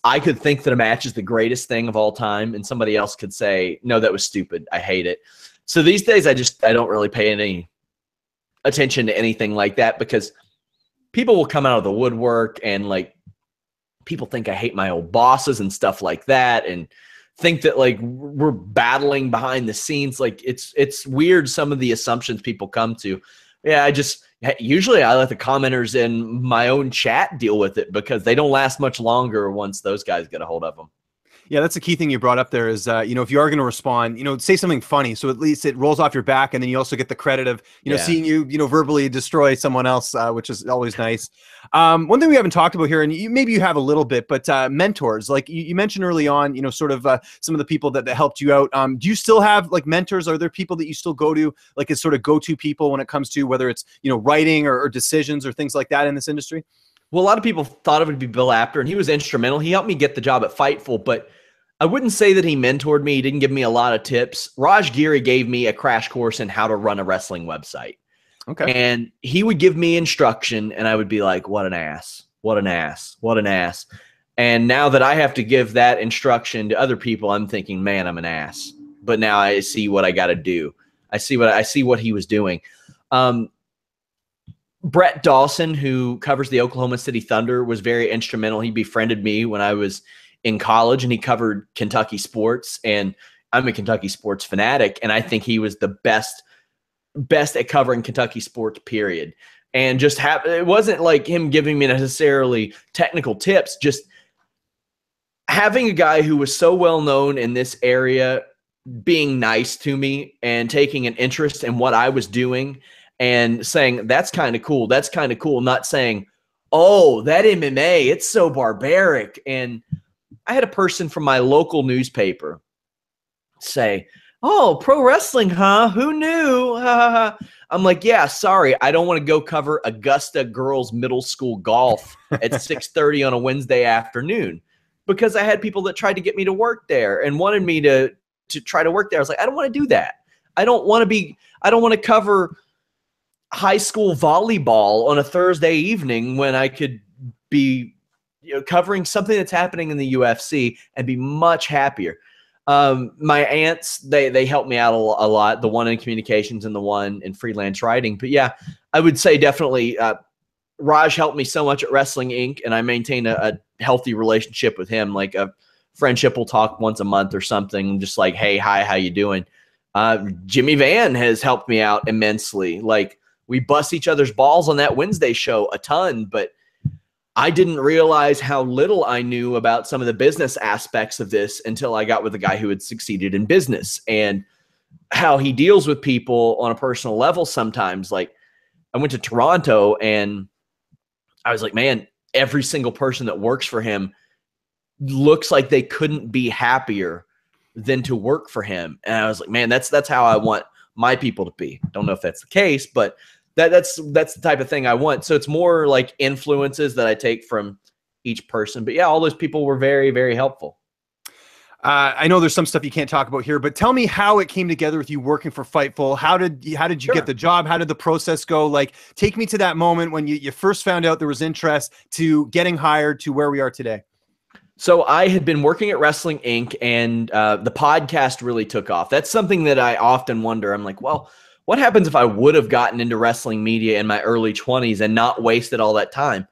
I could think that a match is the greatest thing of all time, and somebody else could say, no, that was stupid, I hate it. So these days I don't really pay any attention to anything like that, because people will come out of the woodwork and like people think I hate my old bosses and stuff like that, and think that like we're battling behind the scenes. Like it's weird, some of the assumptions people come to. Yeah, usually I let the commenters in my own chat deal with it, because they don't last much longer once those guys get a hold of them. Yeah, that's a key thing you brought up there is, if you are going to respond, say something funny, so at least it rolls off your back, and then you also get the credit of, seeing you, verbally destroy someone else, which is always nice. One thing we haven't talked about here, and maybe you have a little bit, but mentors, like you mentioned early on, sort of some of the people that helped you out. Do you still have like mentors? Are there people that you still go to, like as sort of go-to people when it comes to whether it's, writing or decisions or things like that in this industry? Well, a lot of people thought it would be Bill Apter, and he was instrumental. He helped me get the job at Fightful, but I wouldn't say that he mentored me. He didn't give me a lot of tips. Raj Giri gave me a crash course in how to run a wrestling website. Okay. And he would give me instruction, and I would be like, what an ass, what an ass, what an ass. And now that I have to give that instruction to other people, I'm thinking, man, I'm an ass. But now I see what I got to do. I see what he was doing. Brett Dawson, who covers the Oklahoma City Thunder, was very instrumental. He befriended me when I was in college, and he covered Kentucky sports, and I'm a Kentucky sports fanatic, and I think he was the best at covering Kentucky sports, period. And just it wasn't like him giving me necessarily technical tips, just having a guy who was so well known in this area being nice to me and taking an interest in what I was doing and saying, that's kind of cool, that's kind of cool, not saying, oh, that MMA, it's so barbaric. And I had a person from my local newspaper say, oh, pro wrestling, huh? Who knew? I'm like, yeah, sorry. I don't want to go cover Augusta girls middle school golf at 6:30 on a Wednesday afternoon, because I had people that tried to get me to work there and wanted me to to try to work there. I was like, I don't want to do that. I don't want to cover high school volleyball on a Thursday evening when I could be covering something that's happening in the UFC and be much happier. My aunts, they helped me out a lot, the one in communications and the one in freelance writing. But yeah, I would say definitely Raj helped me so much at Wrestling Inc. and I maintain a healthy relationship with him. Like a friendship, will talk once a month or something, just like, hey, hi, how you doing? Jimmy Van has helped me out immensely. Like, we bust each other's balls on that Wednesday show a ton, but I didn't realize how little I knew about some of the business aspects of this until I got with a guy who had succeeded in business and how he deals with people on a personal level sometimes. Like, I went to Toronto and I was like, man, every single person that works for him looks like they couldn't be happier than to work for him. And I was like, man, that's how I want my people to be. Don't know if that's the case, but that's the type of thing I want. So it's more like influences that I take from each person. But yeah, all those people were very, very helpful. I know there's some stuff you can't talk about here, but tell me how it came together with you working for Fightful. How did you get the job? How did the process go? Like, take me to that moment when you first found out there was interest to getting hired to where we are today. So I had been working at Wrestling Inc. and the podcast really took off. That's something that I often wonder. I'm like, well, what happens if I would have gotten into wrestling media in my early 20s and not wasted all that time?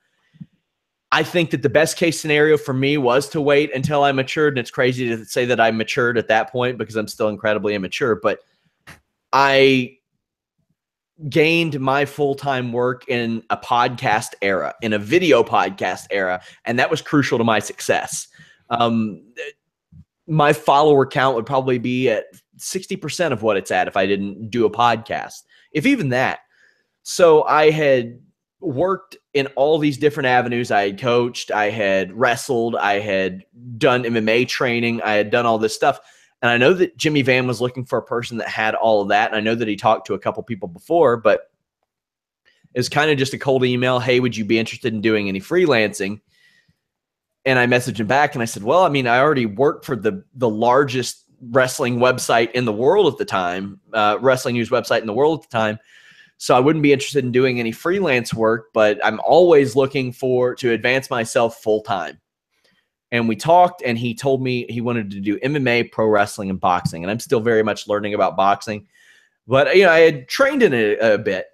I think that the best case scenario for me was to wait until I matured. And it's crazy to say that I matured at that point because I'm still incredibly immature. But I gained my full-time work in a podcast era, in a video podcast era. And that was crucial to my success. My follower count would probably be at 60% of what it's at if I didn't do a podcast, if even that. So I had worked in all these different avenues. I had coached, I had wrestled, I had done MMA training, I had done all this stuff. And I know that Jimmy Van was looking for a person that had all of that. And I know that he talked to a couple people before, but it was kind of just a cold email. Hey, would you be interested in doing any freelancing? And I messaged him back and I said, well, I mean, I already worked for the largest wrestling website in the world at the time, wrestling news website in the world at the time. So I wouldn't be interested in doing any freelance work, but I'm always looking to advance myself full time. And we talked and he told me he wanted to do MMA, pro wrestling, and boxing. And I'm still very much learning about boxing, but I had trained in it a bit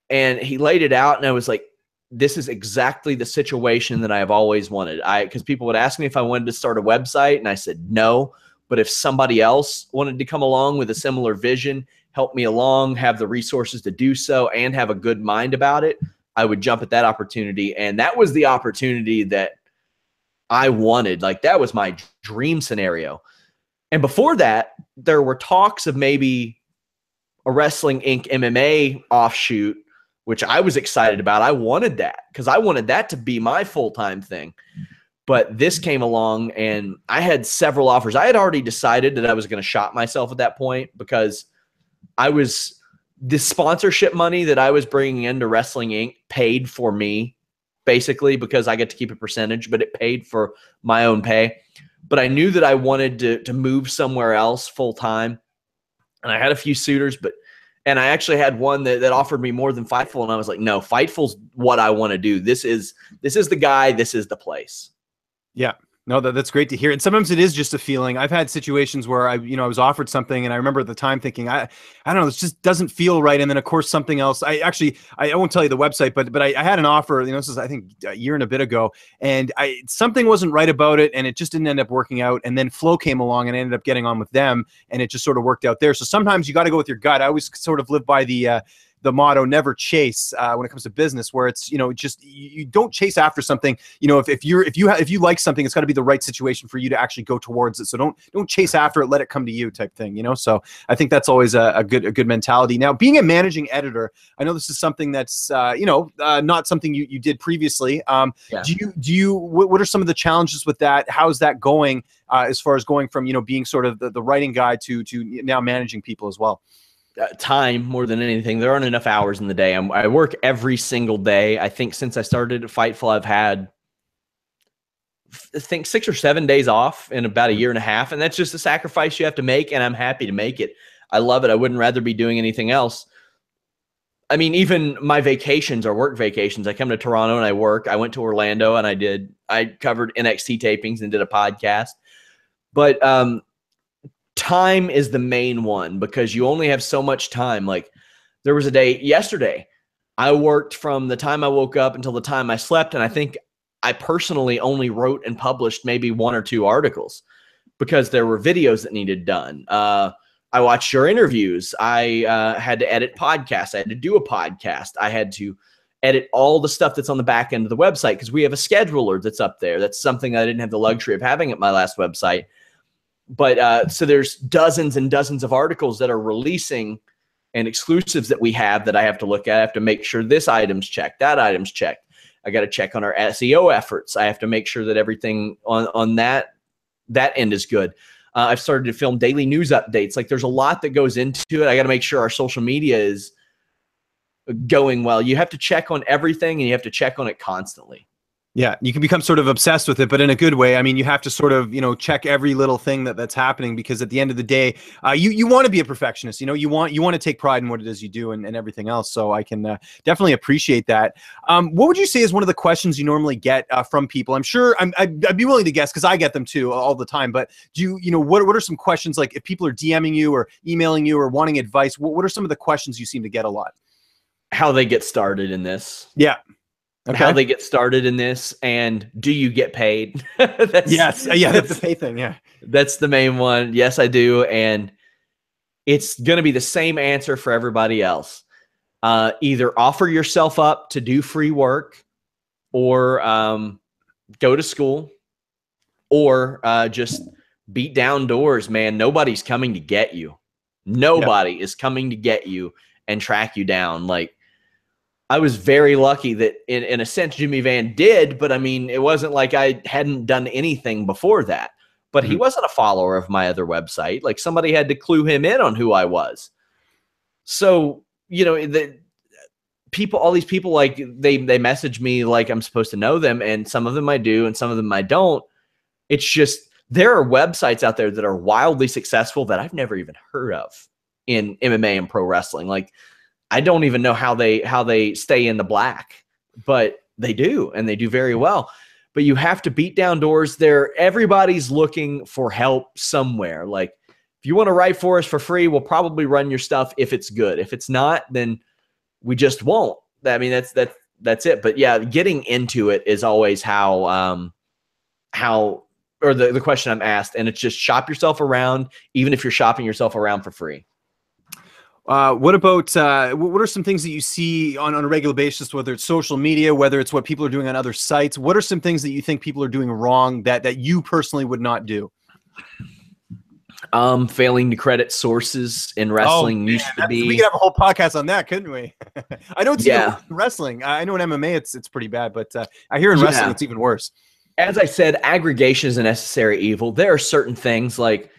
and he laid it out and I was like, this is exactly the situation that I have always wanted. Because people would ask me if I wanted to start a website and I said no. But if somebody else wanted to come along with a similar vision, help me along, have the resources to do so, and have a good mind about it, I would jump at that opportunity. And that was the opportunity that I wanted. Like, that was my dream scenario. And before that, there were talks of maybe a Wrestling Inc. MMA offshoot, which I was excited about. I wanted that because I wanted that to be my full-time thing. But this came along and I had several offers. I had already decided that I was going to shot myself at that point because the sponsorship money that I was bringing into Wrestling Inc. paid for me basically because I get to keep a percentage, but it paid for my own pay. But I knew that I wanted to move somewhere else full time. And I had a few suitors, and I actually had one that offered me more than Fightful. And I was like, no, Fightful's what I want to do. This is the guy, this is the place. Yeah, no, that's great to hear. And sometimes it is just a feeling. I've had situations where I was offered something and I remember at the time thinking, I don't know, this just doesn't feel right. And then of course something else, I won't tell you the website, but I had an offer, this is, I think, a year and a bit ago, and something wasn't right about it and it just didn't end up working out. And then Flow came along and I ended up getting on with them and it just sort of worked out there. So sometimes you got to go with your gut. I always sort of live by the motto, never chase, when it comes to business, where it's, just you don't chase after something. If you like something, it's got to be the right situation for you to actually go towards it. So don't chase after it, let it come to you type thing, So I think that's always a good mentality. Now, being a managing editor, I know this is something that's, not something you did previously. Yeah. What are some of the challenges with that? How's that going as far as going from, being sort of the writing guy to now managing people as well? Time more than anything. There aren't enough hours in the day. I work every single day. I think since I started at Fightful, I've had think 6 or 7 days off in about a year and a half. And that's just a sacrifice you have to make. And I'm happy to make it. I love it. I wouldn't rather be doing anything else. I mean, even my vacations are work vacations. I come to Toronto and I work. I went to Orlando and I covered NXT tapings and did a podcast. But time is the main one because you only have so much time. Like there was a day yesterday, I worked from the time I woke up until the time I slept. And I think I personally only wrote and published maybe 1 or 2 articles because there were videos that needed done. I watched your interviews. I had to edit podcasts. I had to do a podcast. I had to edit all the stuff that's on the back end of the website because we have a scheduler that's up there. That's something I didn't have the luxury of having at my last website. But so there's dozens and dozens of articles that are releasing and exclusives that we have that I have to look at. I have to make sure this item's checked, that item's checked. I got to check on our SEO efforts. I have to make sure that everything on that end is good. I've started to film daily news updates. Like there's a lot that goes into it. I got to make sure our social media is going well. You have to check on everything and you have to check on it constantly. Yeah, you can become sort of obsessed with it, but in a good way. I mean, you have to sort of, check every little thing that's happening because at the end of the day, you want to be a perfectionist. You want to take pride in what it is you do and everything else. So I can definitely appreciate that. What would you say is one of the questions you normally get from people? I'm sure I'd be willing to guess because I get them too all the time. But what are some questions like if people are DMing you or emailing you or wanting advice? What are some of the questions you seem to get a lot? How they get started in this. Yeah. Okay. How they get started in this, and do you get paid? Yes. Yeah, that's the pay thing. Yeah. That's the main one. Yes, I do. And it's going to be the same answer for everybody else. Either offer yourself up to do free work or go to school or just beat down doors, man. Nobody's coming to get you. Nobody is coming to get you and track you down. Like, I was very lucky that in a sense Jimmy Van did, but I mean, it wasn't like I hadn't done anything before that, but he wasn't a follower of my other website. Like somebody had to clue him in on who I was. So, the people, all these people, like they message me like I'm supposed to know them. And some of them I do, and some of them I don't. It's just, there are websites out there that are wildly successful that I've never even heard of in MMA and pro wrestling. Like, I don't even know how they stay in the black, but they do, and they do very well. But you have to beat down doors there. Everybody's looking for help somewhere. Like if you want to write for us for free, we'll probably run your stuff if it's good. If it's not, then we just won't. I mean, that's it. But yeah, getting into it is always the question I'm asked. And it's just shop yourself around, even if you're shopping yourself around for free. What about what are some things that you see on a regular basis, whether it's social media, whether it's what people are doing on other sites? What are some things that you think people are doing wrong that you personally would not do? Failing to credit sources in wrestling used to be. We could have a whole podcast on that, couldn't we? I don't see it in wrestling. I know in MMA it's pretty bad, but I hear in wrestling it's even worse. As I said, aggregation is a necessary evil. There are certain things like,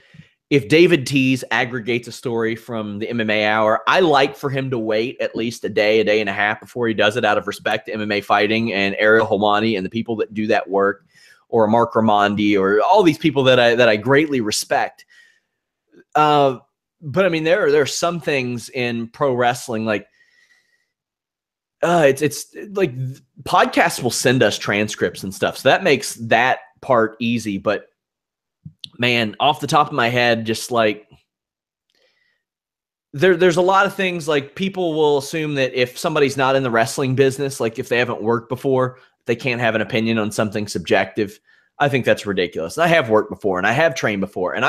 if David Tease aggregates a story from the MMA Hour, I like for him to wait at least a day and a half before he does it out of respect to MMA fighting and Ariel Helwani and the people that do that work, or Mark Ramondi, or all these people that I greatly respect. But I mean, there are some things in pro wrestling, like it's like podcasts will send us transcripts and stuff, so that makes that part easy. But man, off the top of my head, just like there's a lot of things, like people will assume that if somebody's not in the wrestling business, like if they haven't worked before, they can't have an opinion on something subjective. I think that's ridiculous. I have worked before and I have trained before, and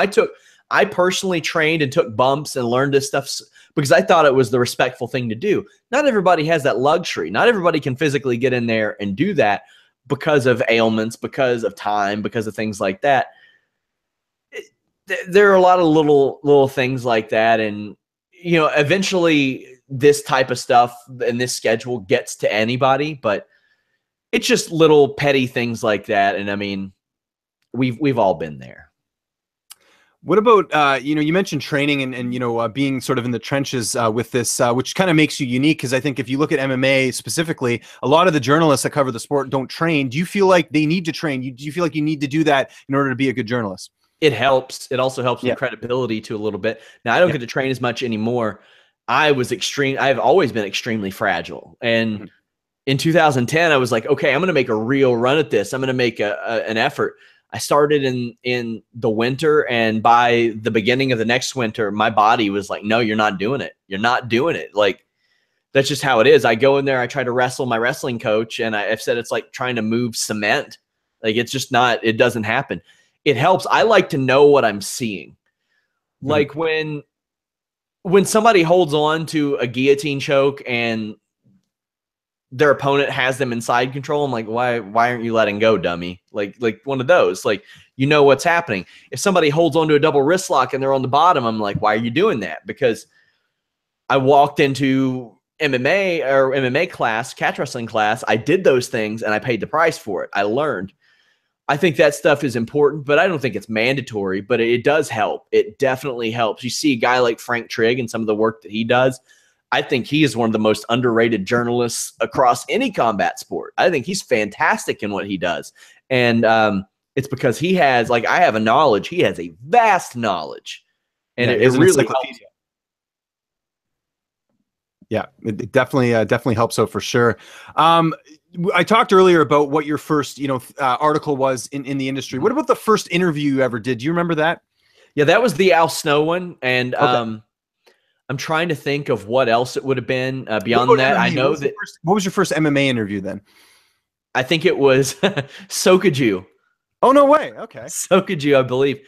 I personally trained and took bumps and learned this stuff because I thought it was the respectful thing to do. Not everybody has that luxury. Not everybody can physically get in there and do that because of ailments, because of time, because of things like that. There are a lot of little things like that. And, eventually this type of stuff and this schedule gets to anybody, but it's just little petty things like that. And I mean, we've all been there. What about, you mentioned training and being sort of in the trenches with this, which kind of makes you unique. Because I think if you look at MMA specifically, a lot of the journalists that cover the sport don't train. Do you feel like they need to train? Do you feel like you need to do that in order to be a good journalist? It helps. It also helps with credibility too a little bit. Now, I don't get to train as much anymore. I've always been extremely fragile. And in 2010, I was like, okay, I'm going to make a real run at this. I'm going to make an effort. I started in the winter, and by the beginning of the next winter, my body was like, no, you're not doing it. You're not doing it. Like, that's just how it is. I go in there, I try to wrestle my wrestling coach, and I've said it's like trying to move cement. Like, it's just not, it doesn't happen. It helps. I like to know what I'm seeing. Like when somebody holds on to a guillotine choke and their opponent has them in side control, I'm like, why aren't you letting go, dummy? Like one of those, like, you know what's happening. If somebody holds onto a double wrist lock and they're on the bottom, I'm like, why are you doing that? Because I walked into MMA class, catch wrestling class. I did those things and I paid the price for it. I learned. I think that stuff is important, but I don't think it's mandatory, but it does help. It definitely helps. You see a guy like Frank Trigg and some of the work that he does. I think he is one of the most underrated journalists across any combat sport. I think he's fantastic in what he does. And it's because he has, like, I have a knowledge. He has a vast knowledge. And it really helps. Yeah, it definitely helps out for sure. I talked earlier about what your first, article was in the industry. What about the first interview you ever did? Do you remember that? Yeah, that was the Al Snow one. And I'm trying to think of what else it would have been beyond that. MMA? I know that. What was your first MMA interview then? I think it was Sokoju. Oh, no way. Okay. Sokoju, I believe.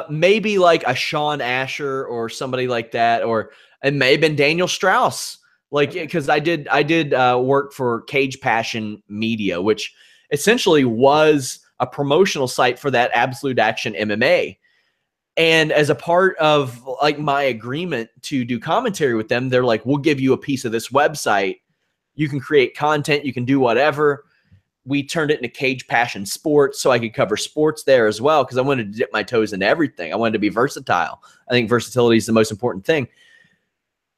Maybe like a Sean Asher or somebody like that, or it may have been Daniel Strauss. Like, because I did work for Cage Passion Media, which essentially was a promotional site for that Absolute Action MMA. And as a part of like my agreement to do commentary with them, they're like, we'll give you a piece of this website. You can create content. You can do whatever. We turned it into Cage Passion Sports so I could cover sports there as well, because I wanted to dip my toes into everything. I wanted to be versatile. I think versatility is the most important thing.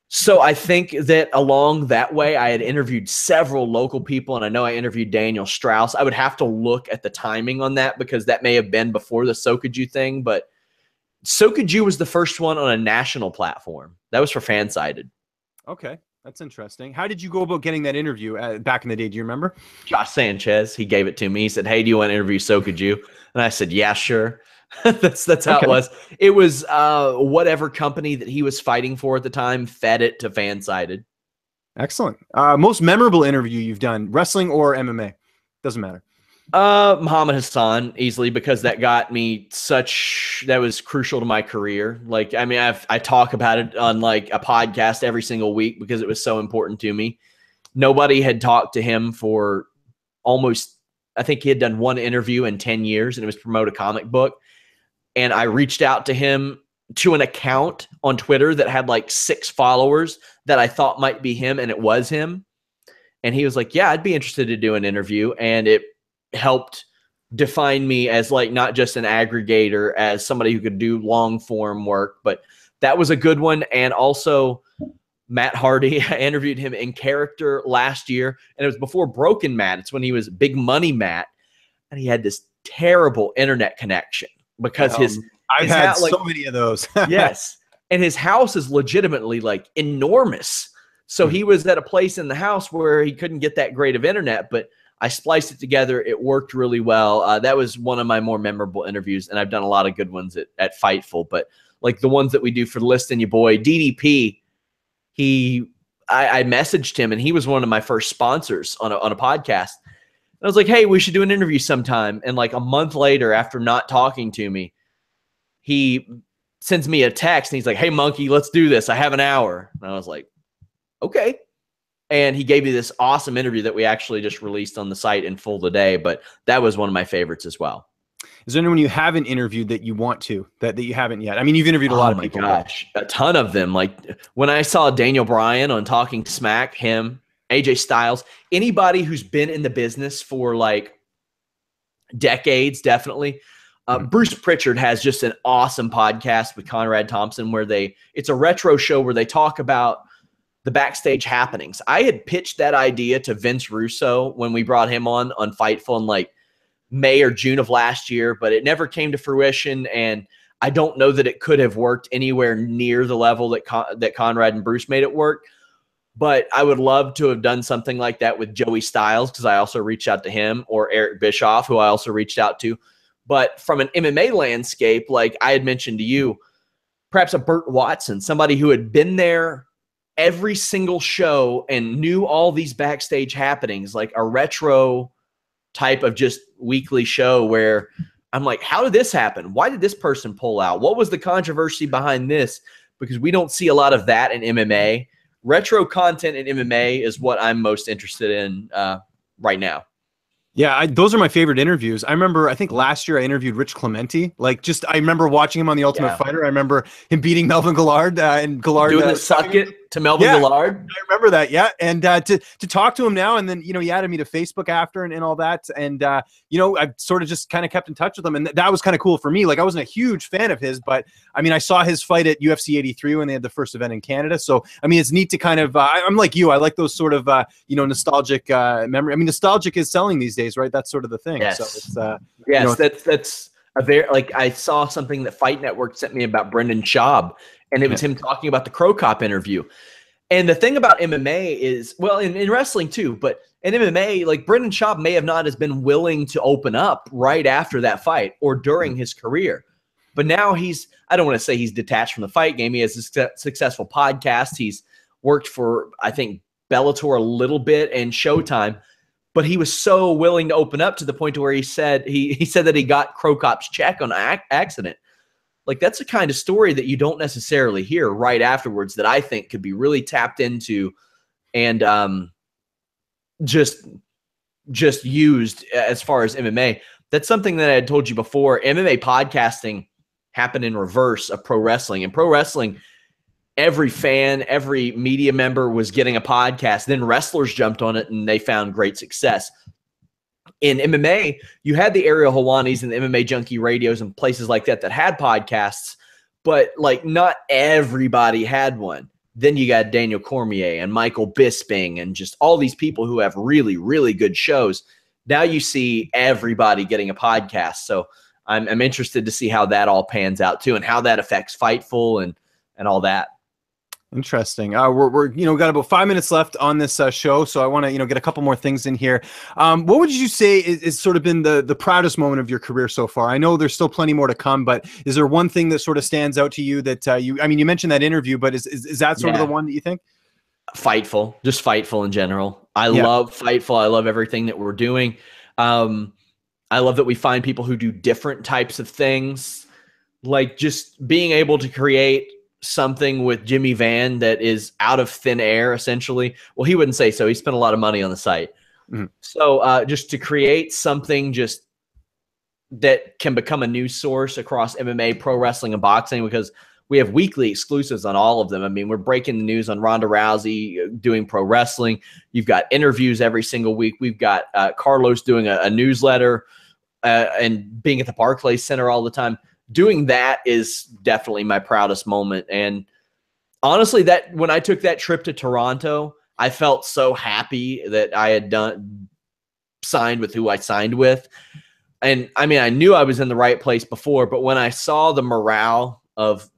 So I think that along that way, I had interviewed several local people, and I know I interviewed Daniel Strauss. I would have to look at the timing on that because that may have been before the Sokoju thing, but Sokoju was the first one on a national platform. That was for Fansided. Okay, that's interesting. How did you go about getting that interview back in the day? Do you remember? Josh Sanchez, he gave it to me. He said, hey, do you want to interview Sokoju? And I said, yeah, sure. That's how it was. It was whatever company that he was fighting for at the time fed it to Fansided. Excellent. Most memorable interview you've done, wrestling or MMA? Doesn't matter. Muhammad Hassan, easily, because that got me that was crucial to my career. Like, I mean, I talk about it on like a podcast every single week because it was so important to me. Nobody had talked to him for almost, I think he had done one interview in 10 years, and it was promote a comic book. And I reached out to him to an account on Twitter that had like 6 followers that I thought might be him, and it was him. And he was like, yeah, I'd be interested to do an interview. And it helped define me as like not just an aggregator, as somebody who could do long form work. But that was a good one. And also Matt Hardy, I interviewed him in character last year, and it was before Broken Matt. It's when he was Big Money Matt, and he had this terrible internet connection because I've had so many of those. Yes. And his house is legitimately like enormous. So he was at a place in the house where he couldn't get that great of internet, but I spliced it together. It worked really well. That was one of my more memorable interviews, and I've done a lot of good ones at Fightful. But like the ones that we do for List and Your Boy, DDP, I messaged him, and he was one of my first sponsors on a podcast. And I was like, hey, we should do an interview sometime. And like a month later, after not talking to me, he sends me a text, and he's like, hey, Monkey, let's do this. I have an hour. And I was like, okay. And he gave me this awesome interview that we actually just released on the site in full today. But that was one of my favorites as well. Is there anyone you haven't interviewed that you want to, that you haven't yet? I mean, you've interviewed a lot of people. Oh my gosh, a ton of them. Like when I saw Daniel Bryan on Talking Smack, him, AJ Styles, anybody who's been in the business for like decades, definitely. Bruce Pritchard has just an awesome podcast with Conrad Thompson where it's a retro show where they talk about the backstage happenings. I had pitched that idea to Vince Russo when we brought him on Fightful in like May or June of last year, but it never came to fruition. And I don't know that it could have worked anywhere near the level that Conrad and Bruce made it work. But I would love to have done something like that with Joey Styles, because I also reached out to him, or Eric Bischoff, who I also reached out to. But from an MMA landscape, like I had mentioned to you, perhaps a Burt Watson, somebody who had been there every single show and knew all these backstage happenings, like a retro type of just weekly show where I'm like, how did this happen? Why did this person pull out? What was the controversy behind this? Because we don't see a lot of that in MMA. Retro content in MMA is what I'm most interested in right now. Yeah, those are my favorite interviews. I remember, I think last year I interviewed Rich Clementi. I remember watching him on The Ultimate Fighter. I remember him beating Melvin Gillard and Gillard doing the suck it to Melvin Gillard. I remember that. Yeah, and to talk to him now, and then he added me to Facebook after and all that, and I sort of just kind of kept in touch with him, and that was kind of cool for me. Like I wasn't a huge fan of his, but I mean I saw his fight at UFC 83 when they had the first event in Canada. So I mean it's neat to kind of I'm like you. I like those sort of nostalgic memory. I mean nostalgic is selling these days, right? That's sort of the thing. Yes. So it's that's a very, like I saw something that Fight Network sent me about Brendan Schaub, and it was him talking about the Crow Cop interview. And the thing about MMA is, well, in wrestling too, but in MMA, like Brendan Schaub may have not has been willing to open up right after that fight or during his career. But now I don't want to say he's detached from the fight game. He has a successful podcast. He's worked for, I think, Bellator a little bit and Showtime. But he was so willing to open up to the point to where he said that he got Crow Cop's check on accident. Like that's the kind of story that you don't necessarily hear right afterwards that I think could be really tapped into and just used as far as MMA. That's something that I had told you before. MMA podcasting happened in reverse of pro wrestling. In pro wrestling, every fan, every media member was getting a podcast. Then wrestlers jumped on it and they found great success. In MMA, you had the Ariel Helwanis and the MMA Junkie radios and places like that had podcasts, but like not everybody had one. Then you got Daniel Cormier and Michael Bisping and just all these people who have really, really good shows. Now you see everybody getting a podcast. So I'm interested to see how that all pans out too and how that affects Fightful and all that. Interesting. We're got about 5 minutes left on this show, so I want to get a couple more things in here. What would you say is sort of been the proudest moment of your career so far? I know there's still plenty more to come, but is there one thing that sort of stands out to you that you mentioned that interview, but is that sort of the one that you think? Fightful, just Fightful in general. I love Fightful. I love everything that we're doing. I love that we find people who do different types of things, like just being able to create something with Jimmy Van that is out of thin air, essentially. Well, he wouldn't say so. He spent a lot of money on the site. Mm-hmm. So just to create something just that can become a news source across MMA, pro wrestling, and boxing, because we have weekly exclusives on all of them. I mean, we're breaking the news on Ronda Rousey doing pro wrestling. You've got interviews every single week. We've got Carlos doing a newsletter and being at the Barclays Center all the time. Doing that is definitely my proudest moment. And honestly, that when I took that trip to Toronto, I felt so happy that I had signed with who I signed with. And I mean, I knew I was in the right place before, but when I saw the morale of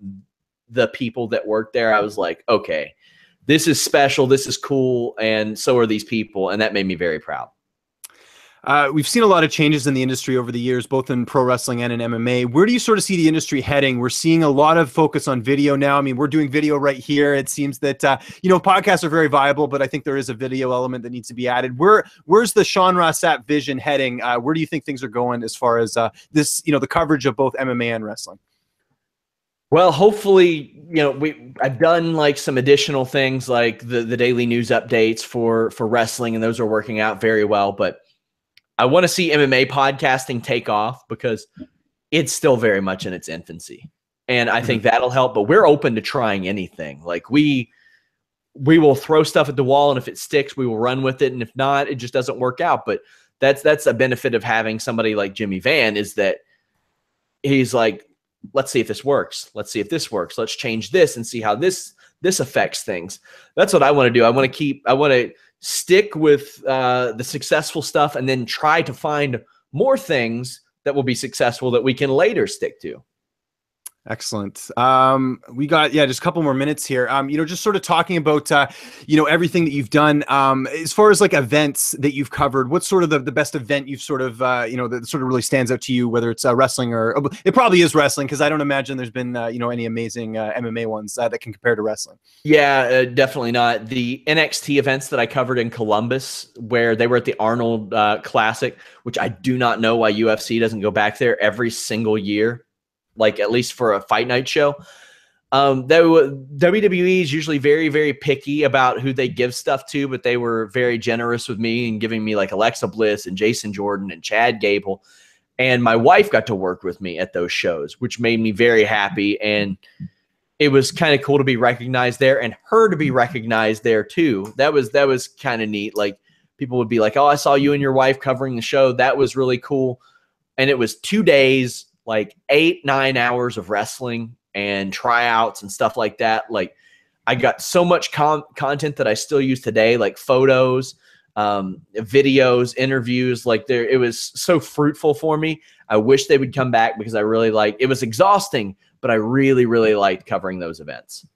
the people that worked there, I was like, okay, this is special. This is cool. And so are these people. And that made me very proud. We've seen a lot of changes in the industry over the years, both in pro wrestling and in MMA. Where do you sort of see the industry heading? We're seeing a lot of focus on video now. I mean, we're doing video right here. It seems that, podcasts are very viable, but I think there is a video element that needs to be added. Where's the Sean Ross Sapp vision heading? Where do you think things are going as far as this, the coverage of both MMA and wrestling? Well, hopefully, I've done like some additional things like the daily news updates for wrestling, and those are working out very well. But I want to see MMA podcasting take off because it's still very much in its infancy. And I think that'll help, but we're open to trying anything. Like we will throw stuff at the wall, and if it sticks, we will run with it. And if not, it just doesn't work out. But that's a benefit of having somebody like Jimmy Van, is that he's like, let's see if this works. Let's see if this works. Let's change this and see how this affects things. That's what I want to do. I want to stick with the successful stuff and then try to find more things that will be successful that we can later stick to. Excellent. We got, just a couple more minutes here. Just sort of talking about, everything that you've done, as far as like events that you've covered, what's sort of the best event you've sort of, that sort of really stands out to you, whether it's wrestling or it probably is wrestling. Cause I don't imagine there's been, any amazing MMA ones that can compare to wrestling. Yeah, definitely not. The NXT events that I covered in Columbus, where they were at the Arnold Classic, which I do not know why UFC doesn't go back there every single year, like at least for a fight night show. WWE is usually very, very picky about who they give stuff to, but they were very generous with me and giving me like Alexa Bliss and Jason Jordan and Chad Gable. And my wife got to work with me at those shows, which made me very happy. And it was kind of cool to be recognized there and her to be recognized there too. That was kind of neat. Like people would be like, oh, I saw you and your wife covering the show. That was really cool. And it was 2 days, like 8-9 hours of wrestling and tryouts and stuff like that. Like I got so much content that I still use today, like photos, videos, interviews. Like it was so fruitful for me. I wish they would come back because I really it was exhausting, but I really, really liked covering those events.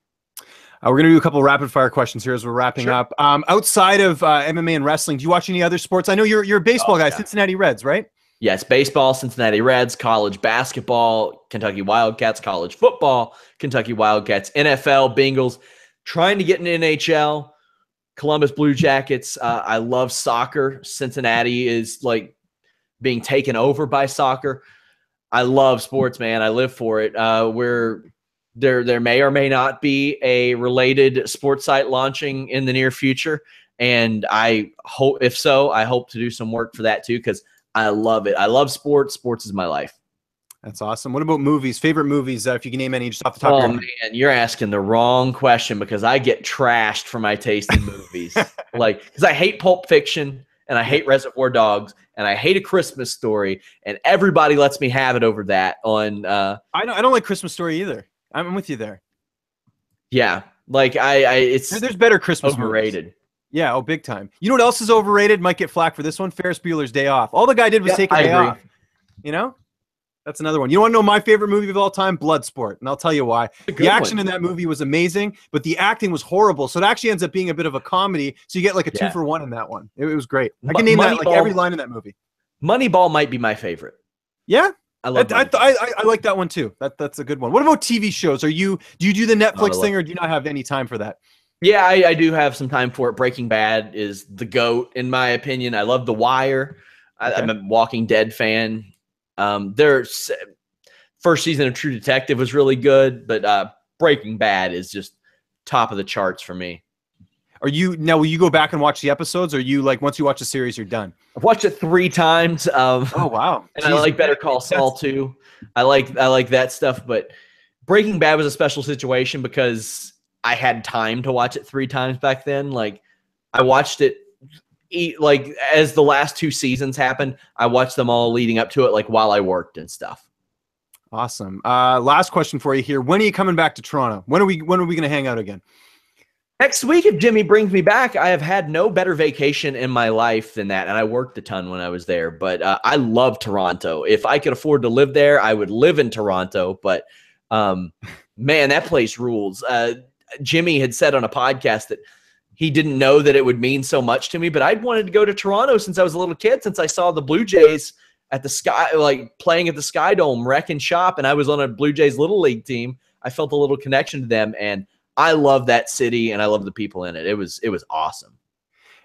We're going to do a couple of rapid fire questions here as we're wrapping up. Outside of MMA and wrestling, do you watch any other sports? I know you're a baseball guy, Cincinnati Reds, right? Yes, baseball, Cincinnati Reds, college basketball, Kentucky Wildcats, college football, Kentucky Wildcats, NFL, Bengals, trying to get an NHL, Columbus Blue Jackets. I love soccer. Cincinnati is like being taken over by soccer. I love sports, man. I live for it. There may or may not be a related sports site launching in the near future. And I hope, if so, I hope to do some work for that too, because I love it. I love sports. Sports is my life. That's awesome. What about movies? Favorite movies, if you can name any just off the top of your head? Oh, man, you're asking the wrong question because I get trashed for my taste in movies. Because I hate Pulp Fiction and I hate Reservoir Dogs and I hate A Christmas Story, and everybody lets me have it over that on I don't like Christmas Story either. I'm with you there. Yeah. Like it's there's better Christmas overrated. Movies. Yeah, big time. You know what else is overrated? Might get flack for this one. Ferris Bueller's Day Off. All the guy did was take a day off. That's another one. You want to know my favorite movie of all time? Bloodsport. And I'll tell you why. The action in that movie was amazing, but the acting was horrible. So it actually ends up being a bit of a comedy. So you get like a 2-for-1 in that one. It was great. I can name that like every line in that movie. Moneyball might be my favorite. Yeah? I love I like that one too. That's a good one. What about TV shows? Do you do the Netflix thing or do you not have any time for that? Yeah, I do have some time for it. Breaking Bad is the GOAT, in my opinion. I love The Wire. I'm a Walking Dead fan. Their first season of True Detective was really good, but Breaking Bad is just top of the charts for me. Will you go back and watch the episodes, or you like once you watch a series, you're done? I've watched it 3 times. Oh wow! And I like Better Call Saul too. I like that stuff, but Breaking Bad was a special situation because I had time to watch it 3 times back then. Like I watched it like as the last 2 seasons happened, I watched them all leading up to it, like while I worked and stuff. Awesome. Last question for you here. When are you coming back to Toronto? When are we going to hang out again? Next week, if Jimmy brings me back. I have had no better vacation in my life than that, and I worked a ton when I was there. But I love Toronto. If I could afford to live there, I would live in Toronto. But man, that place rules. Jimmy had said on a podcast that he didn't know that it would mean so much to me, but I'd wanted to go to Toronto since I was a little kid, since I saw the Blue Jays at the Sky, like playing at the Sky Dome, wrecking shop, and I was on a Blue Jays Little League team. I felt a little connection to them, and I love that city, and I love the people in it. It was awesome.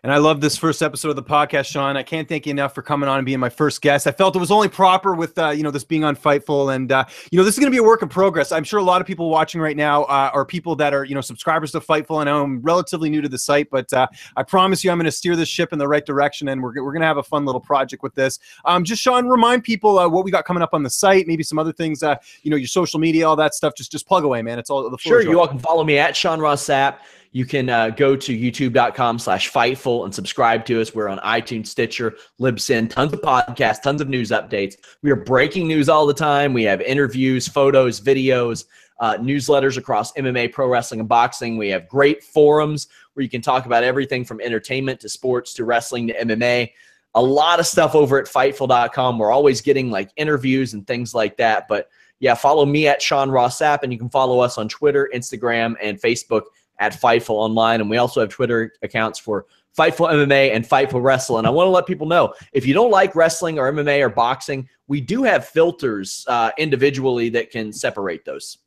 And I love this first episode of the podcast, Sean. I can't thank you enough for coming on and being my first guest. I felt it was only proper with, this being on Fightful. And, this is going to be a work in progress. I'm sure a lot of people watching right now are people that are, subscribers to Fightful. I know I'm relatively new to the site, but I promise you I'm going to steer this ship in the right direction. And we're going to have a fun little project with this. Just, Sean, remind people what we got coming up on the site, maybe some other things, your social media, all that stuff. Just plug away, man. It's all the Sure. You all can follow me at Sean Ross Sapp. You can go to youtube.com/Fightful and subscribe to us. We're on iTunes, Stitcher, Libsyn, tons of podcasts, tons of news updates. We are breaking news all the time. We have interviews, photos, videos, newsletters across MMA, pro wrestling, and boxing. We have great forums where you can talk about everything from entertainment to sports to wrestling to MMA. A lot of stuff over at Fightful.com. We're always getting like interviews and things like that. But yeah, follow me at Sean Ross Sapp, and you can follow us on Twitter, Instagram, and Facebook at Fightful Online. And we also have Twitter accounts for Fightful MMA and Fightful Wrestle. And I want to let people know, if you don't like wrestling or MMA or boxing, we do have filters individually that can separate those.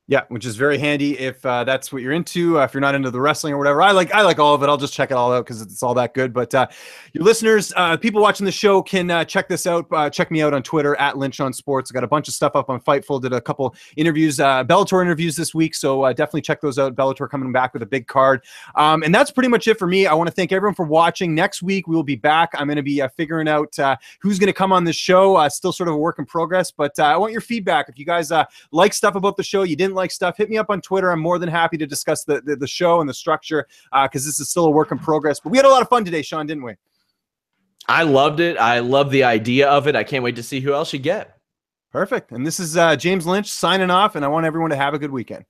Yeah, which is very handy if that's what you're into. If you're not into the wrestling or whatever, I like all of it. I'll just check it all out because it's all that good. But your listeners, people watching the show can check this out. Check me out on Twitter at Lynch on Sports. I got a bunch of stuff up on Fightful. Did a couple interviews, Bellator interviews this week. So definitely check those out. Bellator coming back with a big card. And that's pretty much it for me. I want to thank everyone for watching. Next week we will be back. I'm going to be figuring out who's going to come on this show. Still sort of a work in progress, but I want your feedback. If you guys like stuff about the show, you didn't like stuff, hit me up on Twitter. I'm more than happy to discuss the show and the structure because this is still a work in progress. But we had a lot of fun today, Sean, didn't we? I loved it. I love the idea of it. I can't wait to see who else you get. Perfect. And this is James Lynch signing off, and I want everyone to have a good weekend.